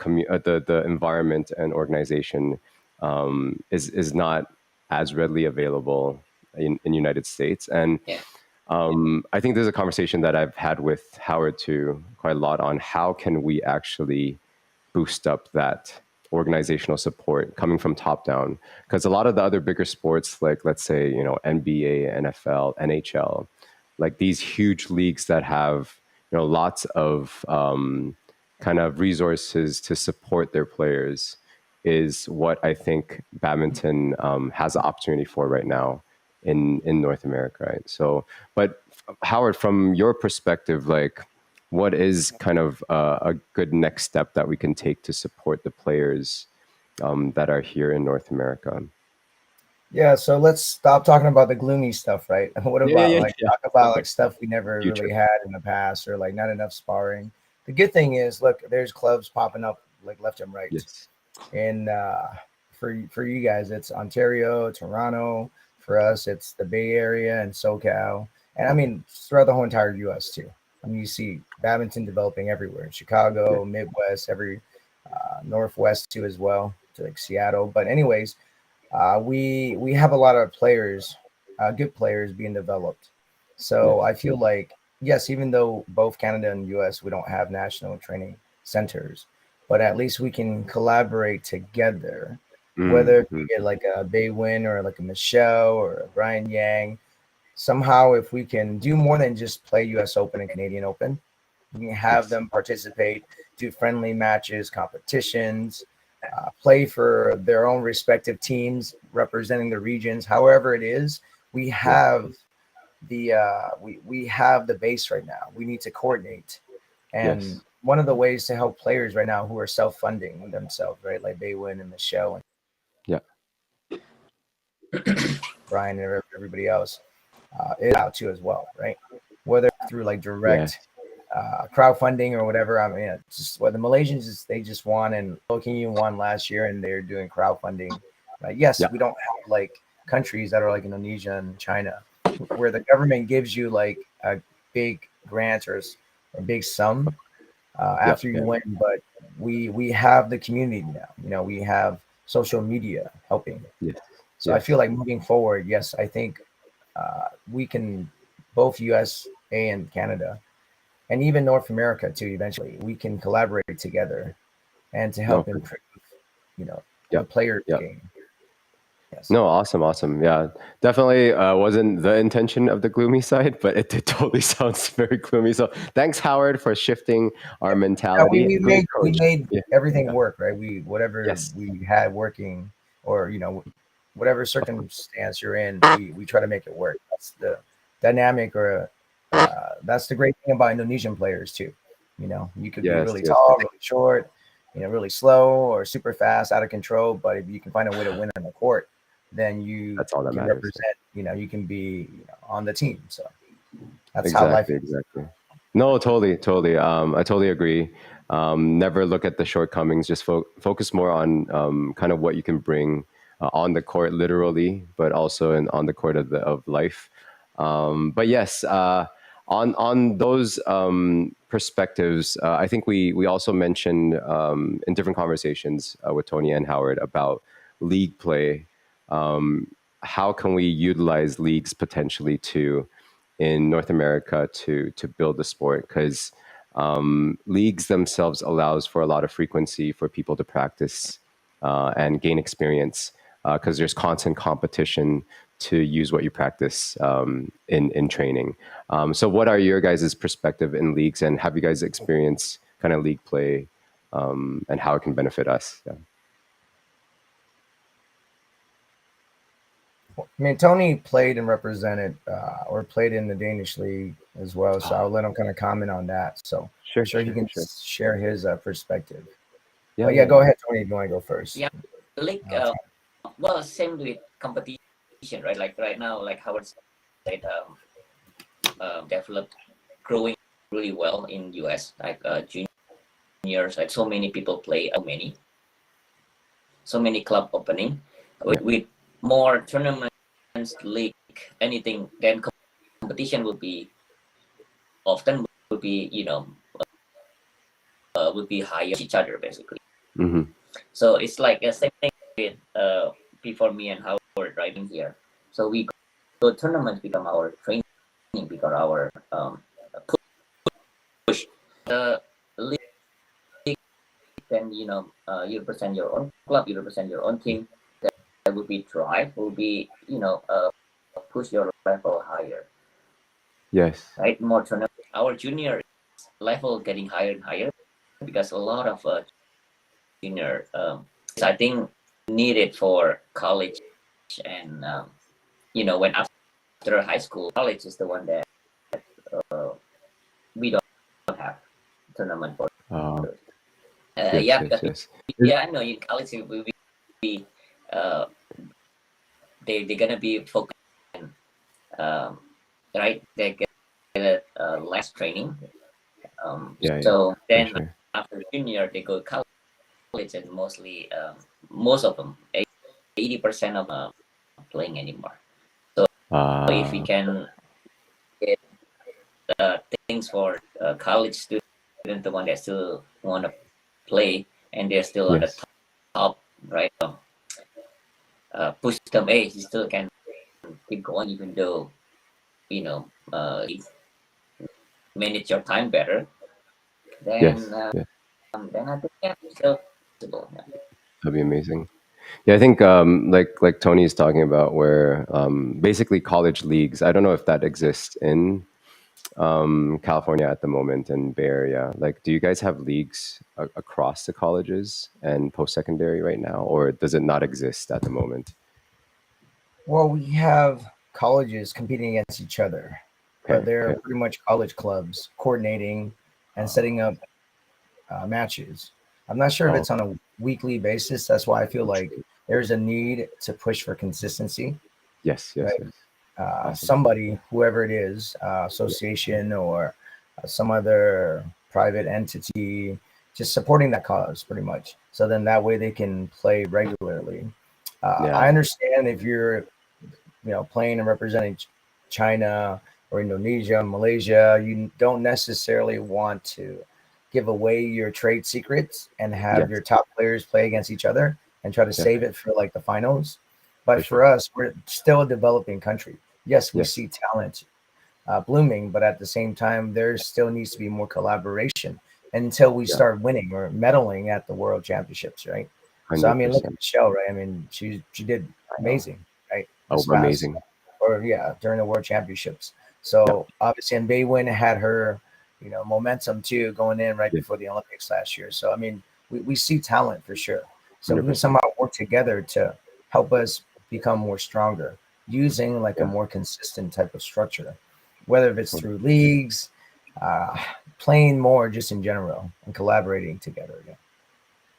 environment and organization is not as readily available in United States. And yeah, I think there's a conversation that I've had with Howard too quite a lot on how can we actually boost up that organizational support coming from top down, because a lot of the other bigger sports, like let's say NBA, NFL, NHL, like these huge leagues that have lots of kind of resources to support their players, is what I think badminton has an opportunity for right now in North America, right? So, but Howard, from your perspective, like, what is kind of a good next step that we can take to support the players that are here in North America? Yeah, so let's stop talking about the gloomy stuff, right? What Yeah, about yeah, like yeah. talk about like stuff we never really Future. had in the past, or like not enough sparring. The good thing is, look, there's clubs popping up like left and right. Yes. And for you guys, it's Ontario, Toronto. For us, it's the Bay Area and SoCal, and I mean throughout the whole entire U.S. too. I mean, you see badminton developing everywhere in Yeah. Chicago, Midwest, every Northwest too as well, to like Seattle. But anyways, we have a lot of players, good players being developed. So Yes. I feel like yes, even though both Canada and U.S. we don't have national training centers, but at least we can collaborate together. Whether we Mm-hmm. get like a Bay Win or like a Michelle or a Brian Yang, somehow if we can do more than just play U.S. Open and Canadian Open, we can have Yes. them participate, do friendly matches, competitions, play for their own respective teams representing the regions. However, it is, we Yeah. have we have the base right now. We need to coordinate, and Yes. one of the ways to help players right now who are self-funding themselves, right, like Baywin and Michelle and Yeah. Brian and everybody else, is out too as well, right? Whether through like Yes. direct crowdfunding or whatever. I mean, it's just what the Malaysians they just won, and Looking You won last year, and they're doing crowdfunding. Right? Yes, Yeah. we don't have like countries that are like Indonesia and China, where the government gives you like a big grant or a big sum Yep. after you Yep. win, but we have the community now. You know, we have social media helping. Yes. So I feel Yes. like moving forward, yes, I think we can, both USA and Canada, and even North America too. Eventually, we can collaborate together and to No. help improve, the Yep. players' Yep. game. Yes. No, awesome, awesome. Yeah, definitely wasn't the intention of the gloomy side, but it totally sounds very gloomy. So thanks, Howard, for shifting our Yeah, we, mentality. we Great made we coach. made Yeah, everything yeah. work, right? We whatever Yes, we had working, or whatever of course. circumstance you're in, we try to make it work. That's the dynamic, or that's the great thing about Indonesian players too. You could be Yes, really yes, tall, yes. really short, really slow or super fast, out of control. But if you can find a way to win on the court, then you That's all that can matters. represent. You can be on the team. So that's how life Exactly, is. exactly. No, totally, totally. I totally agree. Never look at the shortcomings. Just focus more on kind of what you can bring on the court, literally, but also on the court of life. But yes, on those perspectives, I think we also mentioned in different conversations with Tony and Howard about league play. How can we utilize leagues potentially to in North America to build the sport? Because leagues themselves allows for a lot of frequency for people to practice and gain experience because there's constant competition to use what you practice in training. So, what are your guys' perspective in leagues, and have you guys experienced kind of league play and how it can benefit us? Yeah. I mean, Tony played and represented, or played in the Danish league as well. So Ah, I'll let him kind of comment on that. So I'm sure, sure he sure, can sure. share his perspective. Yeah, But yeah, yeah, go yeah. ahead, Tony, if you want to go first. Yeah, like well, same with competition, right? Like right now, like Howard said, developed, growing really well in US, like juniors, like so many people play, so many club opening Yeah. with more tournaments, league, anything, then competition will be often will be will be higher each other basically. Mm-hmm. So it's like the same thing with before me and Howard right in here. So we go tournaments become our training, become our push. The league, then you represent your own club, you represent your own team. That will be drive, will be push your level higher, Yes. right? More tournament. Our junior level getting higher and higher because a lot of junior I think needed for college and when after high school, college is the one that uh, we don't have tournament for. Uh, yes, Yeah, yes, because yes. yeah, I know in college it will be uh, they're gonna be focused on, right, they get less training, Yeah, yeah, so for then sure. after junior they go college and mostly most of them 80% of them playing anymore. So if we Uh, can get things for college students, the one that still want to play and they're still on the yes. top, right? Push them, hey, you still can keep going even though you know manage your time better. Yes. Then Yes. then I think yeah, still possible. Yeah. That'd be amazing. Yeah, I think like Tony is talking about, where basically college leagues. I don't know if that exists in California at the moment and Bay Area. Like, do you guys have leagues across the colleges and post secondary right now, or does it not exist at the moment? Well, we have colleges competing against each other, but Okay. they're Okay. pretty much college clubs coordinating and setting up matches. I'm not sure if Oh, it's on a weekly basis. That's why I feel like true. there's a need to push for consistency, Yes. Yes. right? Yes. Awesome. Somebody, whoever it is, association or some other private entity, just supporting that cause pretty much. So then that way they can play regularly. I Yeah. understand if you're, playing and representing China or Indonesia, Malaysia, you don't necessarily want to give away your trade secrets and have Yes. your top players play against each other and try to Yeah. save it for like the finals. But For for sure. us, we're still a developing country. Yes, we Yes. see talent blooming, but at the same time, there still needs to be more collaboration until we Yeah. start winning or medaling at the world championships, right? So I Hundred mean, look at percent. Michelle, right? I mean, she did I know. amazing, right? Oh, This past amazing. or yeah, during the world championships. Yeah. So obviously, and Baywin had her, momentum too going in right Yeah. before the Olympics last year. So I mean, we see talent for sure. So Hundred we can percent. somehow work together to help us become more stronger using like a Yeah. more consistent type of structure, whether it's through leagues, uh, playing more just in general and collaborating together again.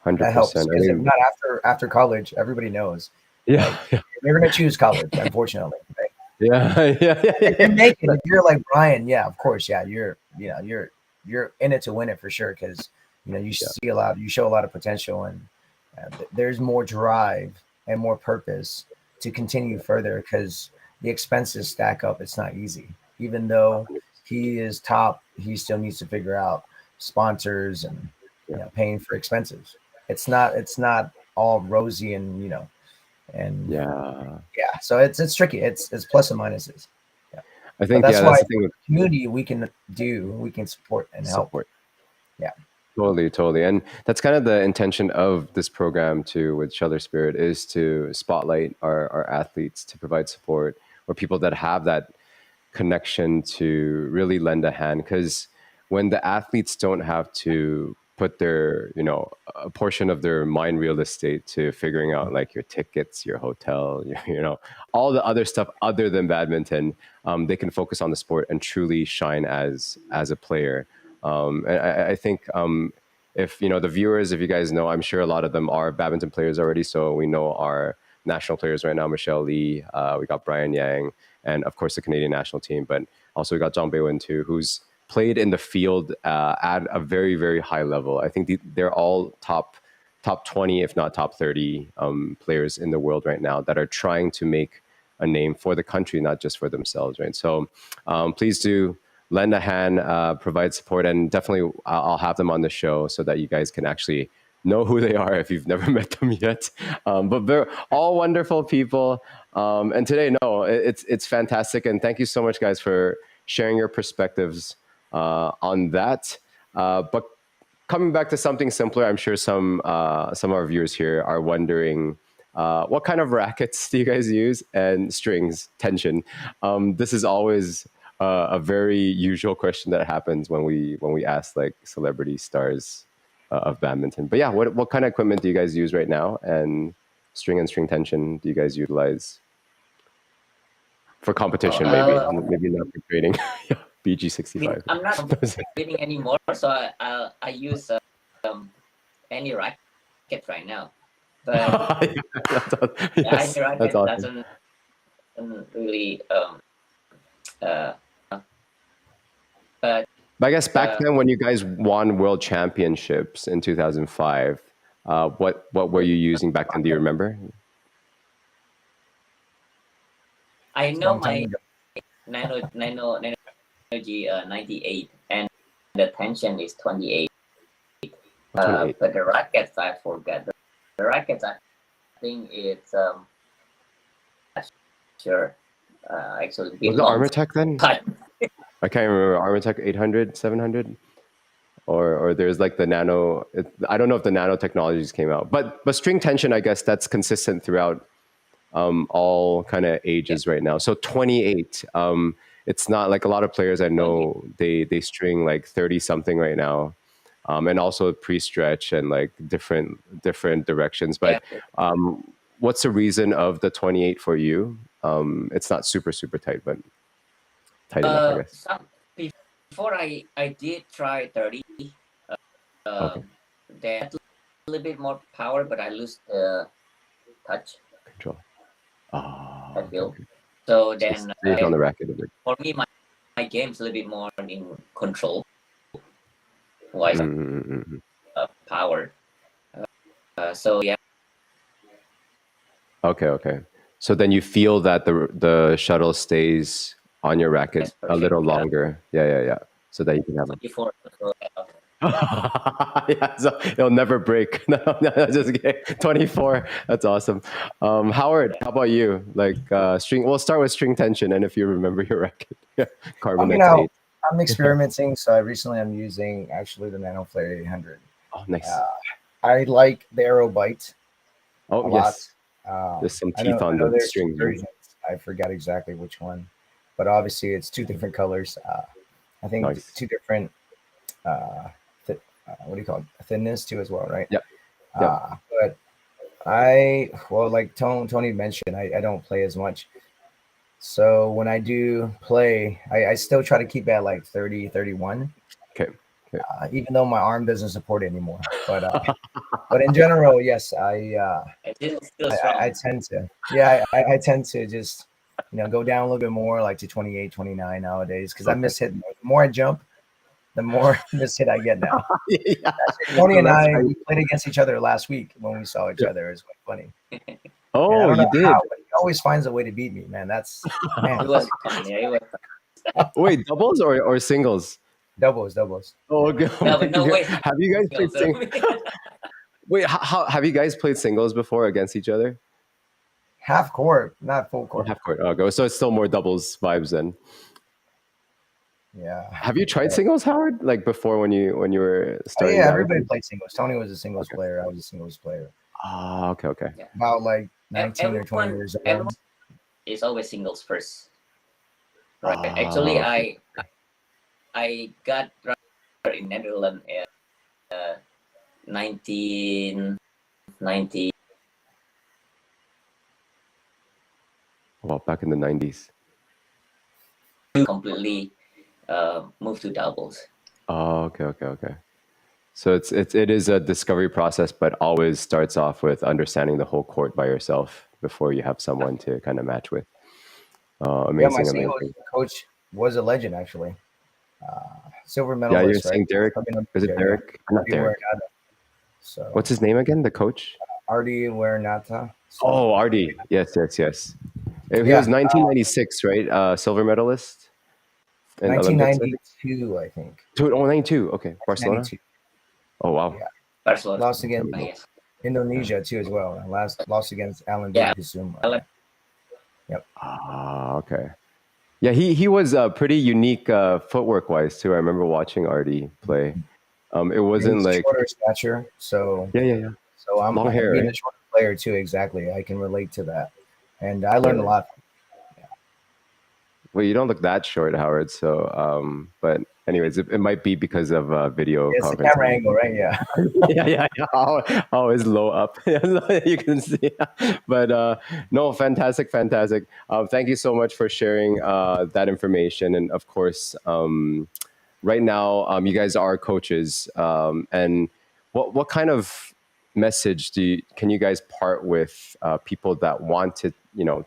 Hundred That helps percent. I because if think. not after college, everybody knows Yeah. like they're gonna choose college, unfortunately. Right? Yeah. Yeah. Yeah. If you Yeah. make it, Yeah. if you're like Brian, yeah, of course, yeah, you're in it to win it for sure because you Yeah. see a lot, you show a lot of potential, and there's more drive and more purpose to continue further because the expenses stack up. It's not easy, even though he is top, he still needs to figure out sponsors and Yeah. paying for expenses. It's not all rosy and Yeah. yeah, so it's tricky. It's plus and minuses. Yeah, I but think, that's yeah, why that's the thing for with the community we can support and help. support. Yeah, Totally, totally. And that's kind of the intention of this program too with Shuttler Spirit is to spotlight our athletes, to provide support, or people that have that connection to really lend a hand. Because when the athletes don't have to put their, a portion of their mind real estate to figuring out like your tickets, your hotel, all the other stuff other than badminton, they can focus on the sport and truly shine as a player. And I think if the viewers, if you guys know, I'm sure a lot of them are badminton players already. So we know our national players right now: Michelle Lee, we got Brian Yang, and of course the Canadian national team. But also we got John Baywin too, who's played in the field at a very very high level. I think they're all top 20, if not top 30 players in the world right now that are trying to make a name for the country, not just for themselves, right? So please do lend a hand, provide support, and definitely I'll have them on the show so that you guys can actually know who they are if you've never met them yet. But they're all wonderful people. And today, no, it's fantastic, and thank you so much, guys, for sharing your perspectives on that. But coming back to something simpler, I'm sure some of our viewers here are wondering. What kind of rackets do you guys use and strings tension? This is always a very usual question that happens when we ask like celebrity stars of badminton. But yeah, what kind of equipment do you guys use right now, and string tension do you guys utilize for Well, competition? Maybe not for trading. Yeah, BG65. I'm not competing anymore, so I use any racket right now. But yeah, Yes, any that's racket awesome. doesn't really uh but But I guess back uh then when you guys won world championships in 2005, what were you using back then? Do you remember? I it's a know long time my ago. nano energy 98 and the tension is 28. Oh, 28. But the rackets I forget. The rackets I think it's sure actually Was it belongs. Armortech then? But I can't remember. Armortech 800, 700, or there's like the nano. I don't know if the nano technologies came out, but string tension, I guess that's consistent throughout all kind of yeah, ages right now. So 28. It's not like a lot of players I 20 know they string like 30 something right now, and also pre-stretch and like different directions. yeah. But what's the reason of the 28 for you? It's not super super tight, but tight enough, I guess. Some before I did try 30. Okay, Then a little bit more power, but I lose the touch. control. I Okay, feel okay. so. So Then stays on the racket a bit. for me, my game's a little bit more in control wise Mm-hmm. power. So yeah, Okay, okay. So then you feel that the shuttle stays on your racket Yes, a perfect. little longer. Yeah. So that you can have 24. So, yeah, so it'll never break. No, just kidding. 24. That's awesome. Howard, how about you? Like string. We'll start with string tension, and if you remember your record, You Carbonet's know, 8. I'm experimenting. So I recently I'm using actually the Nano Flare 800. Oh, nice. Uh, I like the Aero Bite Oh, a lot. yes. There's some I know teeth on I know the there's two strings, right? versions. I forgot exactly which one, but obviously it's two different colors. I think Nice. two different what do you call it? Thinness too as well, right? Yep. Yep. But like Tony mentioned, I don't play as much. So when I do play, I still try to keep it at like 30, 31, Okay. Okay. even though my arm doesn't support it anymore. But in general, yes, it's still I strong. tend to, yeah, I tend to just, go down a little bit more, like to 28, 29 nowadays, because I Okay. miss hit. The more I jump, the more miss hit I get now. Yeah. Tony The and less I, I. we played against each other last week when we saw each Yeah. other. It was quite funny. And I Oh, don't you know how, did. but he always finds a way to beat me, man. Man, It was fun. Yeah, it was Wait, doubles or singles? doubles. Oh, okay. no, but no way. Have you guys played So, Wait, how have you guys played singles before against each other? Half court, not full Or court. half court? Oh, go. So it's still more doubles vibes then. Yeah. Have you tried singles, Howard? Like before when you were Oh, starting yeah, everybody badminton? played singles. Tony was a singles Okay. player. I was a singles player. Ah, okay. yeah. About like 19 or 20 Everyone, years old. everyone is always singles first, right? Ah, Actually, okay. I got in Netherlands in 1990. Well, back in the 90s. Completely moved to doubles. Oh, okay. So it is a discovery process, but always starts off with understanding the whole court by yourself before you have someone to kind of match with. Yeah, my singles Amazing. coach was a legend, actually. Silver Yeah, you're medalist, right? saying Derek. From Is it Indonesia, yeah. Derek? Not Ardi Derek. Wernata. So What's his name again? The coach? Ardi Wernata. Oh, So RD. Yes. He was yeah, 1996, right? Silver medalist in Olympics, I think. 1992, I think. 92. Okay, Barcelona. 1992. Oh, wow. Yeah, Barcelona. lost against Yes. Indonesia too as well. And lost against Alan Yeah. Kusuma. Yep. Ah, okay. Yeah, he was pretty unique footwork wise too. I remember watching Artie play. It And wasn't he's like shorter stature, so yeah. Long I'm hair, being a right? shorter player too. Exactly, I can relate to that, and I learned a Yeah. lot. Well, you don't look that short, Howard. So, but anyways, it might be because of video It's the camera conferencing. angle, right? Yeah. Yeah. Always low up. You can see. But no, fantastic. Thank you so much for sharing that information. And of course, right now, you guys are coaches. And what kind of message can you guys part with people that want to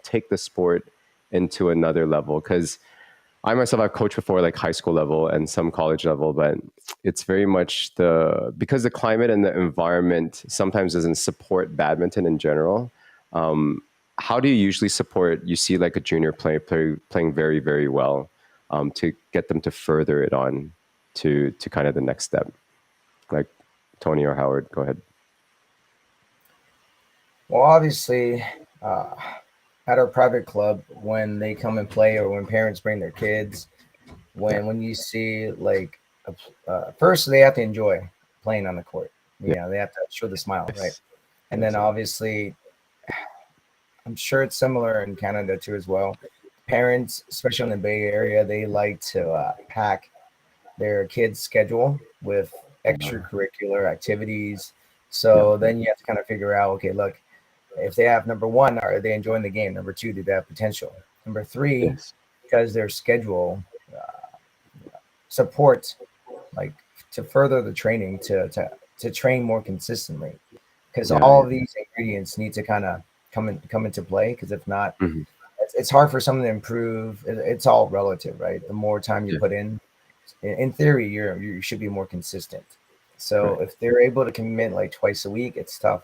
take the sport into another level? Because I myself have coached before, like high school level and some college level, but it's very much because the climate and the environment sometimes doesn't support badminton in general. Um, how do you usually support? You see, like a junior playing very, very well, to get them to further it on to kind of the next step. Like Tony or Howard, go ahead. Well, obviously, uh, at our private club, when they come and play, or when parents bring their kids, Yeah, when you see like, first they have to enjoy playing on the court. yeah, They have to show the smile, right? yes, And then yes, obviously, I'm sure it's similar in Canada too as well. Parents, especially in the Bay Area, they like to pack their kids' schedule with extracurricular activities. yeah, So then you have to kind of figure out, okay, look, if they have number one, are they enjoying the game? Number two, do they have potential? Number three, yes, because their schedule supports like to further the training to train more consistently. Because yeah, all of these ingredients need to kind of come into play. Because if not, mhm, it's hard for someone to improve. It's all relative, right? The more time you yeah, put in theory, you should be more consistent. So right, if they're able to commit like twice a week, it's tough,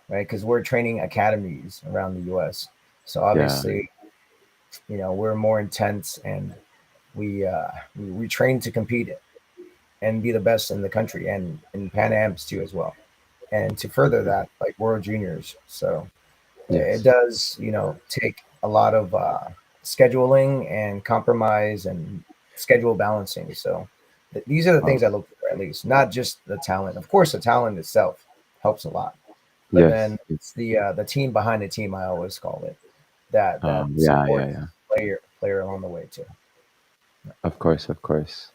right? Because we're training academies around the U.S. So yeah, obviously, we're more intense, and we train to compete and be the best in the country and in Pan Am's too as well. And to further that, like World Juniors. So it Yes. does, take a lot of scheduling and compromise and schedule balancing. So these are the Wow. things I look for, at least, not just the talent. Of course, the talent itself helps a lot, but Yes. then it's the team behind the team. I always call it that Yeah, yeah, supports yeah. player along the way too. Of course, of course.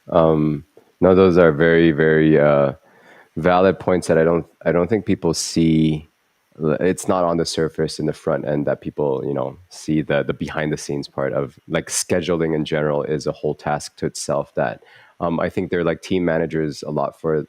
No, those are very, very valid points that I don't think people see. It's not on the surface in the front end that people see the behind the scenes part of like scheduling in general is a whole task to itself. That I think they're like team managers a lot for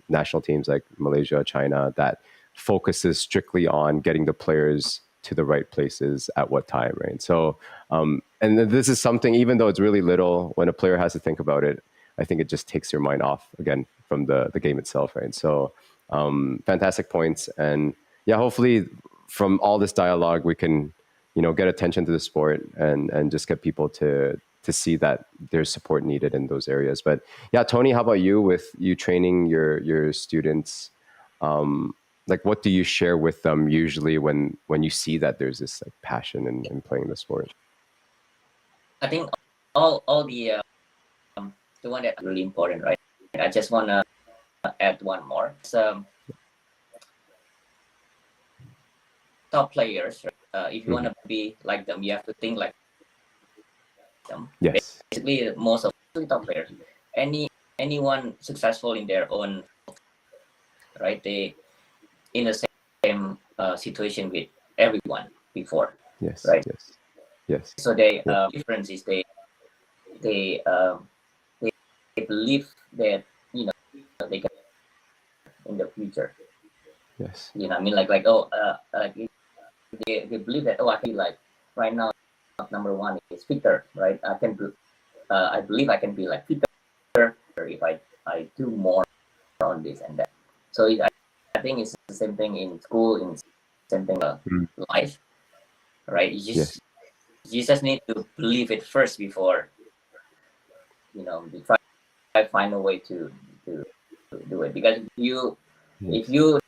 national teams like Malaysia, China, that focuses strictly on getting the players to the right places at what time, right? So and this is something, even though it's really little, when a player has to think about it, I think it just takes your mind off again from the game itself, right? So, fantastic points, and yeah, hopefully from all this dialogue we can, get attention to the sport and just get people to see that there's support needed in those areas. But yeah, Tony, how about you with you training your students? Like, what do you share with them usually when you see that there's this like passion in playing the sport? I think all the one that really important, right? I just wanna add one more. Top players, right? If you Mhm. wanna be like them, you have to think like them. Yes. Basically, most of the top players, anyone successful in their own, right? They in the same situation with everyone before, Yes. right? Yes. Yes. So they Yeah. difference is they um, they believe that they can in the future. Yes. I mean, like oh they believe that, oh, I can be like right now number one is Victor, right? I believe I can be like Victor if I do more on this and that. So I think it's the same thing in school, in same thing Mm. life, right? Yes. You just need to believe it first before you try find a way to do it. Because if Yes. you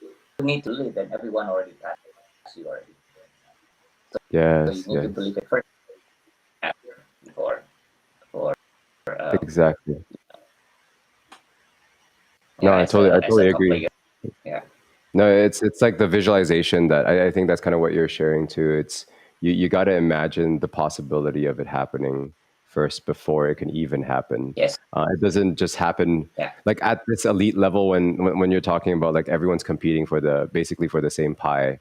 need to believe, then everyone already passed you already. So you Yes. need to Yes. believe it first before for Exactly. No, yeah, I as a totally top agree. player. Yeah. No, it's like the visualization that I think that's kind of what you're sharing too. It's you got to imagine the possibility of it happening first before it can even happen. Yes. It doesn't just happen Yeah. like at this elite level when you're talking about like everyone's competing for the basically for the same pie.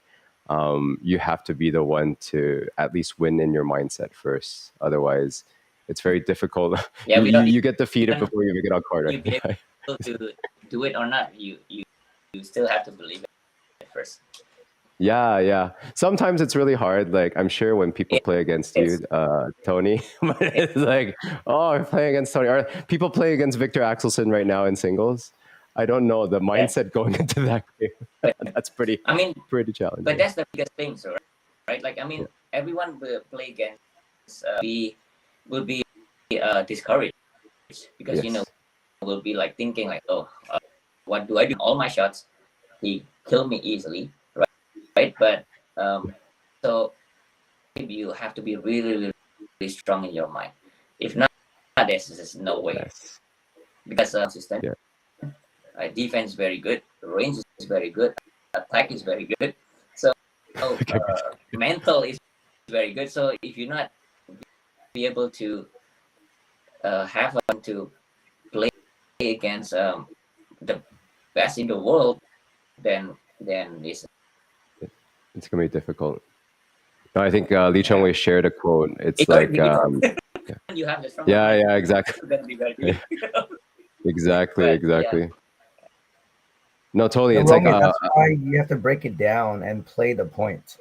You have to be the one to at least win in your mindset first. Otherwise, it's very difficult. Yeah. You Without you get defeated even before you even get on court, you be right? able to do it or not, you still have to believe it first. Yeah, yeah. Sometimes it's really hard. Like I'm sure when people It, play against you, it's Tony, but it, it's like, oh, I'm playing against Tony. Or people play against Victor Axelson right now in singles. I don't know the yeah. mindset going into that game. But That's pretty I mean, pretty but challenging. that's the biggest thing, so right? Like I Yeah. mean, everyone will play against will be discouraged because Yes. will be like thinking like, oh, what do I do? All my shots, he killed me easily, right? But so you have to be really, really, really strong in your mind. If not, there's no way Yes. because system Yeah. defense is very good, range is very good, attack is very good. So Okay. mental is very good. So if you're not be able to have to play against the best in the world, then It's gonna be difficult. No, I think Lee Chong yeah, Wei shared a quote. It's it's going to like, be difficult. yeah, You have the stronger yeah, mind. yeah, exactly, It's going to be very good. exactly, But yeah, exactly. No, totally. No, It's like, Romy, that's why you have to break it down and play the point.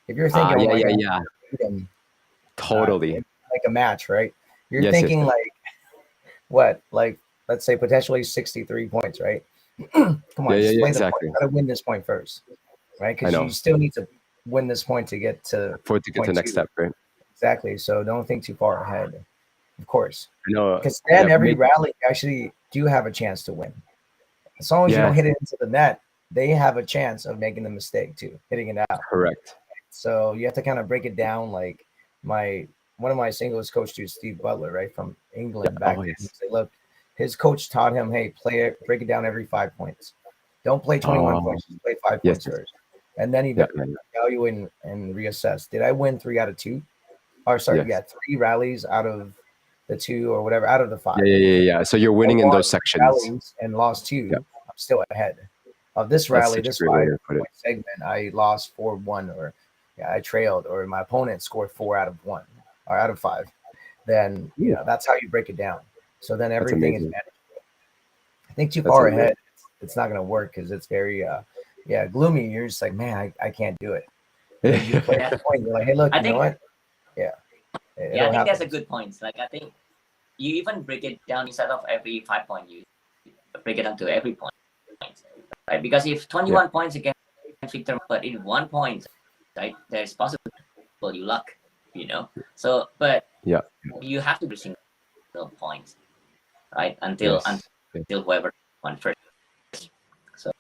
If you're thinking, oh yeah, my yeah, god, yeah, beat him, totally. like a match, right? You're Yes, yes, thinking yes. like what, like let's say potentially 63 points, right? Come Yeah, on, yeah, just yeah, play the point. exactly. Got to win this point first, right? I Because you know. still need to win this point to get to For it to get to point the next two. step, right? Exactly. So don't think too far ahead, of course, I know. because Yeah, then every make rally you actually do have a chance to win. As long as you don't yes, hit it into the net, they have a chance of making the mistake too, hitting it out. correct. So you have to kind of break it down. Like my one of my singles coaches, Steve Butler, right from Yeah. England back Oh then. He yes. said, "Look, his coach taught him, hey, play it, break it down every 5 points. Don't play 21 Oh points, just play five yes, points yes. first, and then Yeah, yeah, evaluate and reassess. Did I win 3 out of 2? Or sorry, yes. yeah, 3 rallies out of the 2 or whatever out of the Yeah, 5. yeah, yeah, yeah. So you're I winning in won those sections. 3 rallies and lost Yeah, 2. I'm still ahead of this that's rally, such a this great way five to put it. point segment. I lost 4-1, or yeah, I trailed, or my opponent scored 4 out of 1 or out of 5. Then Ooh, that's how you break it down. So then that's everything is amazing. managed. I think too That's far amazing. ahead, it's not gonna work because it's very yeah, gloomy. You're just like, man, I can't do it. And then you play Yeah, the point. You're like, hey, look, I you know think what? Yeah, yeah, I it'll think that's happen. a good point. Like I think you even break it down instead of every 5 point, you break it down to every point, right? Because if Yeah, 21 points against Victor, but in 1 point, right, there's possible you luck, you know. So, but yeah, you have to bring single points, right? Until yes. Yeah. whoever won first. So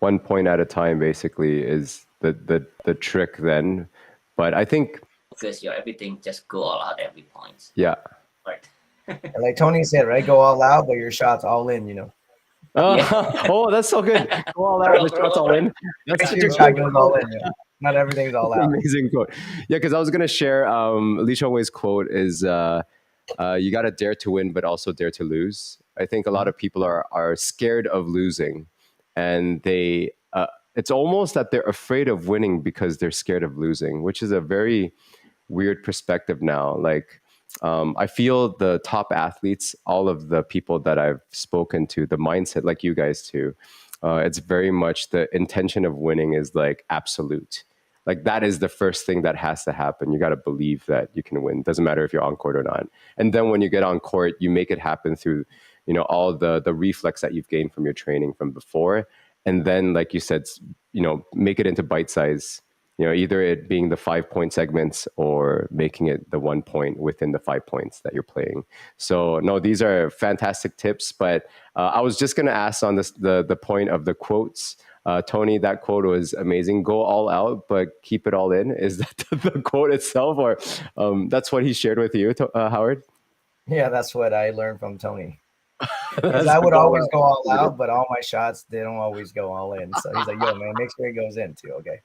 1 point at a time, basically, is the trick then. But I think, focus your everything, just go all out every point, yeah. right? And like Tony said, right, go all out, but your shots all in. Yeah, Oh, that's so good. Go all out, the shots all right. in. That's Make such sure a your shot great goes all quote. in. Not everything's all out. Amazing quote. Yeah, because I was gonna share Lee Chong Wei's quote is you gotta dare to win, but also dare to lose. I think a lot of people are scared of losing, and they it's almost that they're afraid of winning because they're scared of losing, which is a very weird perspective now. Like, I feel the top athletes, all of the people that I've spoken to, the mindset, like you guys too, it's very much the intention of winning is like absolute. Like that is the first thing that has to happen. You got to believe that you can win. Doesn't matter if you're on court or not. And then when you get on court, you make it happen through, all the reflex that you've gained from your training from before. And then, like you said, make it into bite size, either it being the 5 point segments or making it the 1 point within the 5 points that you're playing. So no, these are fantastic tips. But I was just going to ask on this, the point of the quotes. Tony, that quote was amazing. Go all out, but keep it all in. Is that the quote itself, or that's what he shared with you, Howard? Yeah, that's what I learned from Tony. Because That's I the would go all always out. go all out, but all my shots they don't always go all in. So he's like, "Yo, man, make sure it goes in too." Okay.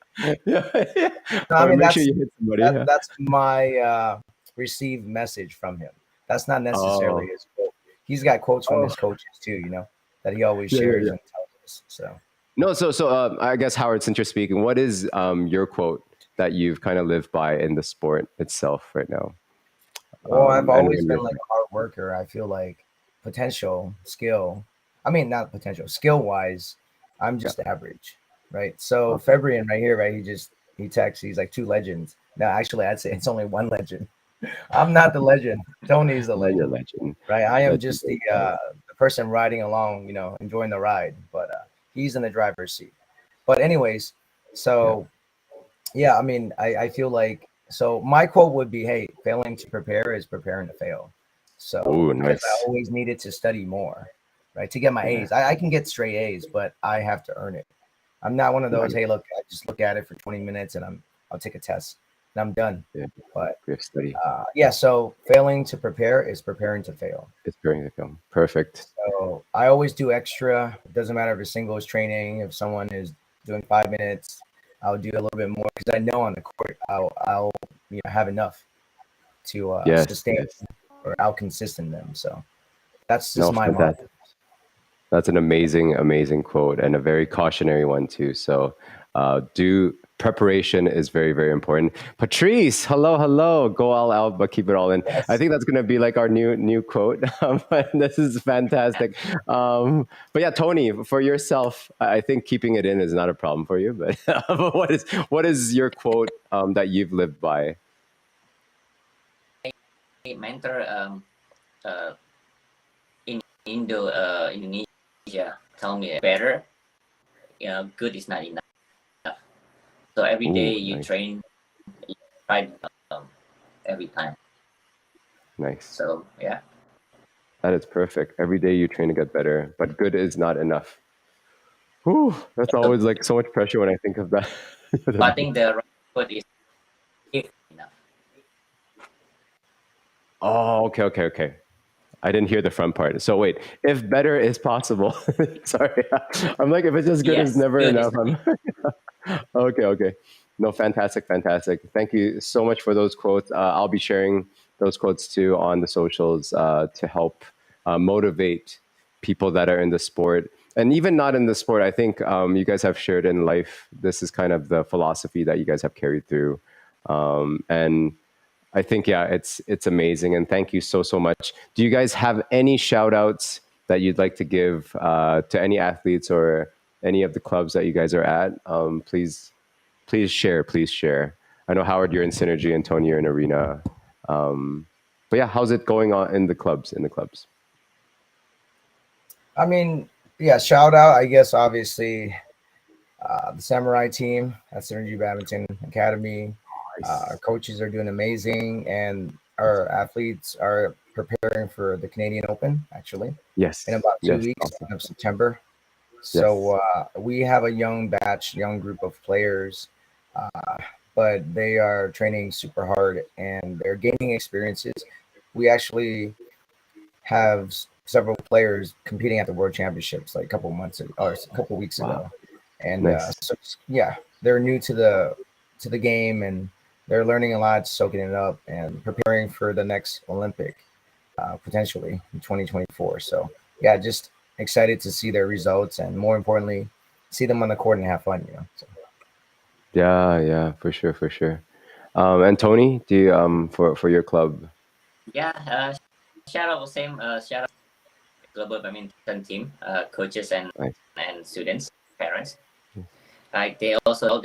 Yeah, yeah. No, I Or mean make sure you hit somebody. Yeah. that's my received message from him. That's not necessarily Oh, his quote. He's got quotes from oh, his coaches too, that he always yeah, yeah, shares yeah. and tells us. So, No, so I guess Howard, since you're speaking, what is your quote that you've kind of lived by in the sport itself right now? well, I've And always when been you're like a hard worker. I feel like potential, skill. I mean, not potential, skill wise, I'm yeah, just average, right? So okay, Fabian right here, right? He texts. He's like 2 legends. No, actually, I'd say it's only 1 legend. I'm not the legend. Tony's the no, you're a legend, legend, right? I am just legendary guy. the person riding along, enjoying the ride, but he's in the driver's seat. But anyways, Yeah. so yeah, I mean, I feel like so my quote would be, "Hey, failing to prepare is preparing to fail." So Oh, because I nice. always needed to study more, right, to get my Yeah. A's. I can get straight A's, but I have to earn it. I'm not one of No, those. Hey, look, I just look at it for 20 minutes and I'll take a test and I'm done. yeah, But we have study. yeah, so failing to prepare is preparing to fail. It's during the film. Perfect. So I always do extra. It doesn't matter if a singles training, if someone is doing 5 minutes, I'll do a little bit more because I know on the court I'll have enough to Yes, sustain yes. or out consistent them. So that's just No, my motto. fantastic. That's an amazing, amazing quote and a very cautionary one too. So, do preparation is very, very important. Patrice, hello, hello. Go all out, but keep it all in. I Yes. think that's going to be like our new quote. This is fantastic. But yeah, Tony, for yourself, I think keeping it in is not a problem for you. But but what is your quote that you've lived by? Mentor uh, in Indonesia tell me better, good is not enough. So every day Ooh, you nice. train tried every time. Nice. So yeah, That is perfect. Every day you train to get better, but good is not enough. Whew, that's always like so much pressure when I think of that. I think the right foot is if enough. Oh, okay, okay, okay. I didn't hear the front part. So wait, if better is possible. Sorry, I'm like, if it's just good is Yes, never good is enough. the I'm okay, okay. No, fantastic, fantastic. Thank you so much for those quotes. I'll be sharing those quotes too on the socials to help motivate people that are in the sport and even not in the sport. I think you guys have shared in life. This is kind of the philosophy that you guys have carried through, and I think yeah, it's amazing. And thank you so much. Do you guys have any shout outs that you'd like to give to any athletes or any of the clubs that you guys are at? Please share. Please share. I know Howard, you're in Synergy, and Tony, you're in Arena. But yeah, how's it going on in the clubs? In the clubs. I mean, yeah, shout out, I guess, obviously, the Samurai team at Synergy Badminton Academy. Our Nice. coaches are doing amazing, and our athletes are preparing for the Canadian Open, actually, in Yes. about two Yes. weeks Awesome. of September. Yes. So we have a young batch, young group of players, uh, but they are training super hard and they're gaining experiences. We actually have several players competing at the World Championships like a couple months ago, or a couple weeks Wow. ago, and Nice. so yeah, they're new to the game and they're learning a lot, soaking it up, and preparing for the next Olympic, potentially in 2024. So yeah, just excited to see their results and more importantly, see them on the court and have fun. So. Yeah. Yeah. For sure. For sure. And Tony, do you for your club? yeah. Shout out same shout out global badminton team, coaches Nice. and students, parents. Like they also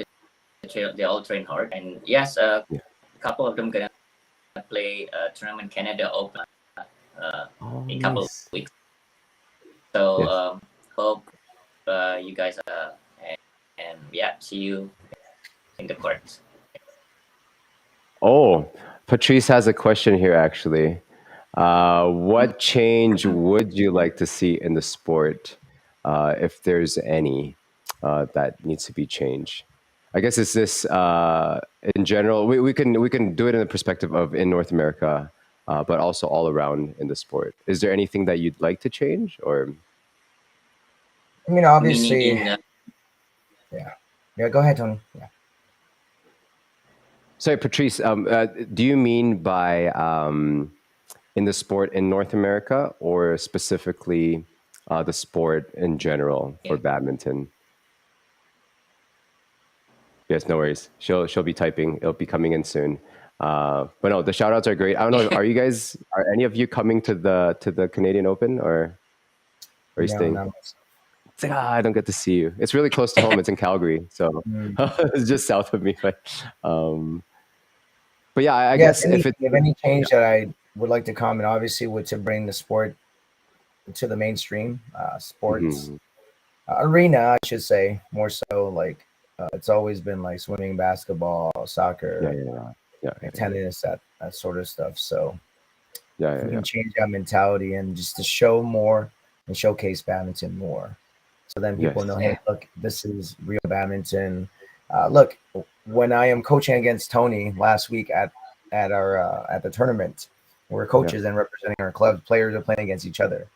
they all train hard, and yes, Yeah. a couple of them gonna play tournament Canada Open Oh, in a couple of nice. weeks. So Yes. hope you guys and yeah, see you in the court. Oh, Patrice has a question here actually. What change would you like to see in the sport, if there's any that needs to be changed? I guess it's this in general. We can do it in the perspective of in North America, but also all around in the sport. Is there anything that you'd like to change, or I mean, Meaning obviously, in yeah, yeah. Go ahead, Tony. Yeah. sorry, Patrice? Do you mean by in the sport in North America, or specifically the sport in general for yeah. badminton? Yes, no worries. She'll be typing. It'll be coming in soon. But no, the shout outs are great. I don't know. Are any of you coming to the Canadian Open, or are you No, staying? no. It's like, I don't get to see you. It's really close to home. It's in Calgary, so Mm. it's just south of me. Um, but yeah, I Yeah, guess if it's if any change that I would like to comment, obviously, would to bring the sport to the mainstream sports mhm. arena, I should say, more so. Like it's always been like swimming, basketball, Yeah, soccer, yeah, yeah, yeah, like yeah, tennis, that sort of stuff. So yeah, if yeah, we yeah. can change that mentality and just to show more and showcase badminton more, so then people know, Yes, hey, look, this is real badminton. Look, when I am coaching against Tony last week at the tournament, we're yeah, coaches and representing our clubs. Players are playing against each other.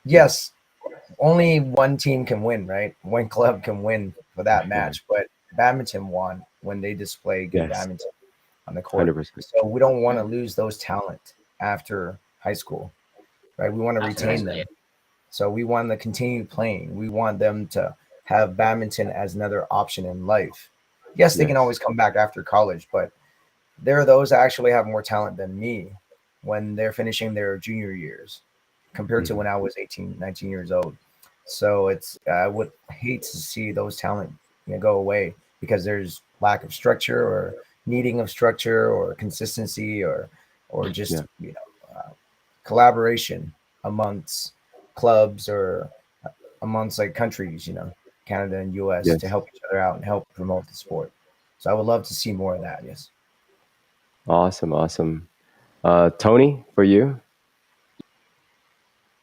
yeah, Yes, only one team can win, right? One club can win for that yeah. match, but badminton won when they display good Yes, badminton on the court. 100%. So we don't want to lose those talent after high school, right? We want to After high retain school, yeah. them. So we want them to continue playing. We want them to have badminton as another option in life. Yes, they can Yes. always come back after college, but there are those that actually have more talent than me when they're finishing their junior years compared to Mhm. when I was 18, 19 years old. So it's I would hate to see those talent go away because there's lack of structure or needing of structure or consistency or Yeah. just collaboration amongst clubs or amongst like countries, Canada and US to Yes. help each other out and help promote the sport. So I would love to see more of that. Yes. Awesome, awesome. Tony, for you?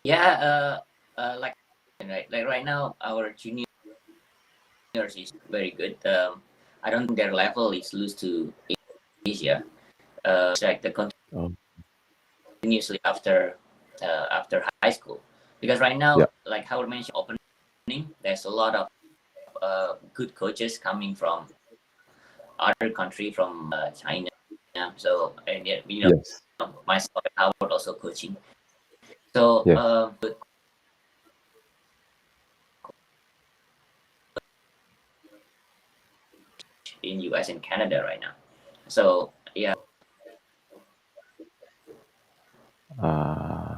Yeah, like right now, our juniors is very good. I don't think their level is lose to Asia. It's like the Oh, continuously after high school, because right yeah. now, like Howard mentioned, opening, there's a lot of good coaches coming from other country, from China. So and yet, Yes. myself and Howard also coaching. So Yes. good in US and Canada right now. So yeah, Uh,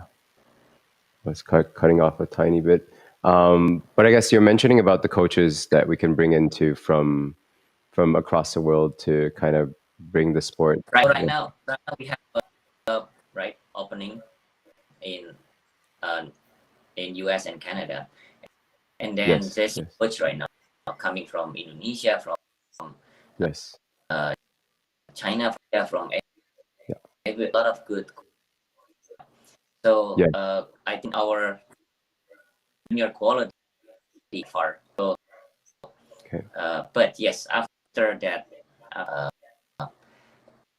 was cutting off a tiny bit. But I guess you're mentioning about the coaches that we can bring into from across the world to kind of bring the sport. right now we have right opening in uh, in US and Canada, and then Yes. there's Yes. coach right now coming from Indonesia, from Yes. uh, China, yeah, from Yeah. a lot of good. So Yeah. I think our junior quality far. So Okay. but yes, after that, uh,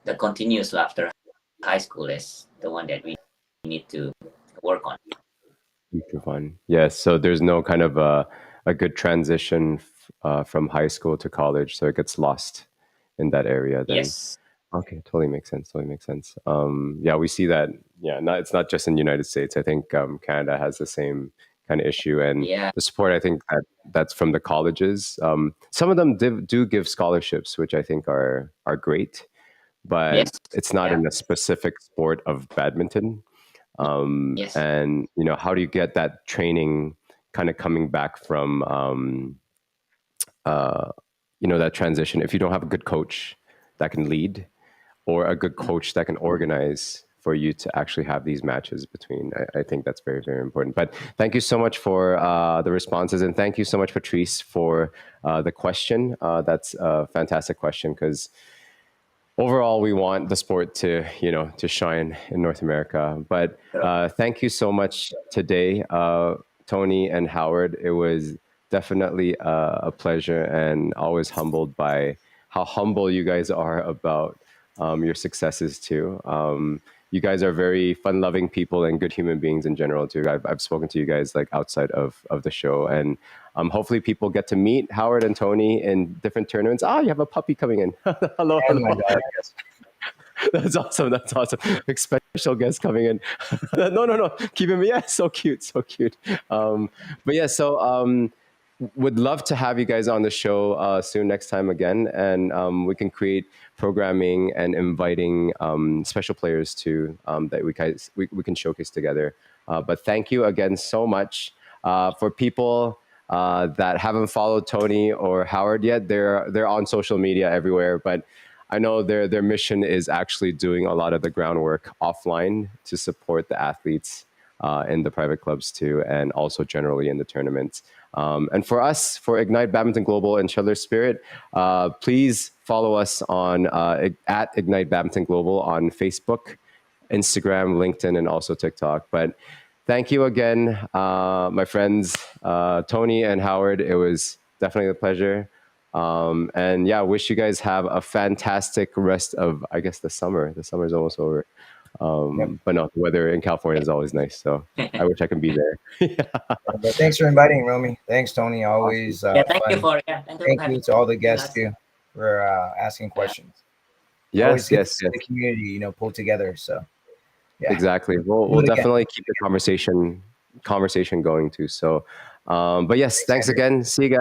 the continuous after high school is the one that we need to work on. Future fun. Yes. So there's no kind of a good transition from high school to college, so it gets lost in that area. Then Yes. okay, totally makes sense. Totally makes sense. Yeah, we see that. Yeah, it's not just in the United States. I think Canada has the same kind of issue, and Yeah. the support. I think that's from the colleges. Some of them do give scholarships, which I think are great, but Yes. it's not Yeah. in a specific sport of badminton. Yes. And how do you get that training kind of coming back from uh, that transition if you don't have a good coach that can lead or a good coach that can organize for you to actually have these matches between. I think that's very, very important. But thank you so much for the responses. And thank you so much, Patrice, for the question. That's a fantastic question because overall we want the sport to shine in North America. But thank you so much today, Tony and Howard. It was definitely a pleasure, and always humbled by how humble you guys are about your successes too. You guys are very fun-loving people and good human beings in general too. I've spoken to you guys like outside of the show, and hopefully people get to meet Howard and Tony in different tournaments. Ah, you have a puppy coming in. Hello, And my hello. dog. Yes. That's awesome. That's awesome. Big special guest coming in. No, no, no. Keep him. Yeah, so cute, so cute. But yeah, so would love to have you guys on the show soon next time again, and we can create programming and inviting special players to that we can showcase together. But thank you again so much for people. That haven't followed Tony or Howard yet, they're on social media everywhere. But I know their mission is actually doing a lot of the groundwork offline to support the athletes in the private clubs too, and also generally in the tournaments. And for us, for Ignite Badminton Global and Shuttler Spirit, please follow us on at Ignite Badminton Global on Facebook, Instagram, LinkedIn, and also TikTok. But thank you again, my friends, Tony and Howard. It was definitely a pleasure. And yeah, wish you guys have a fantastic rest of, I guess, the summer. The summer's almost over. Yep. But no, the weather in California is always nice. So I wish I can be there. But thanks for inviting, Romy. Thanks, Tony. Awesome. Always Yeah. Thank you fun. for yeah. Thank you for Thank having you to all the guests us. too for asking Yeah. questions. Always Yes, good to yes, see yes. the community, pulled together. So yeah, Exactly. We'll do it again. definitely keep the conversation going too. So, but yes, thanks Thanks, Andrew. again. See you guys.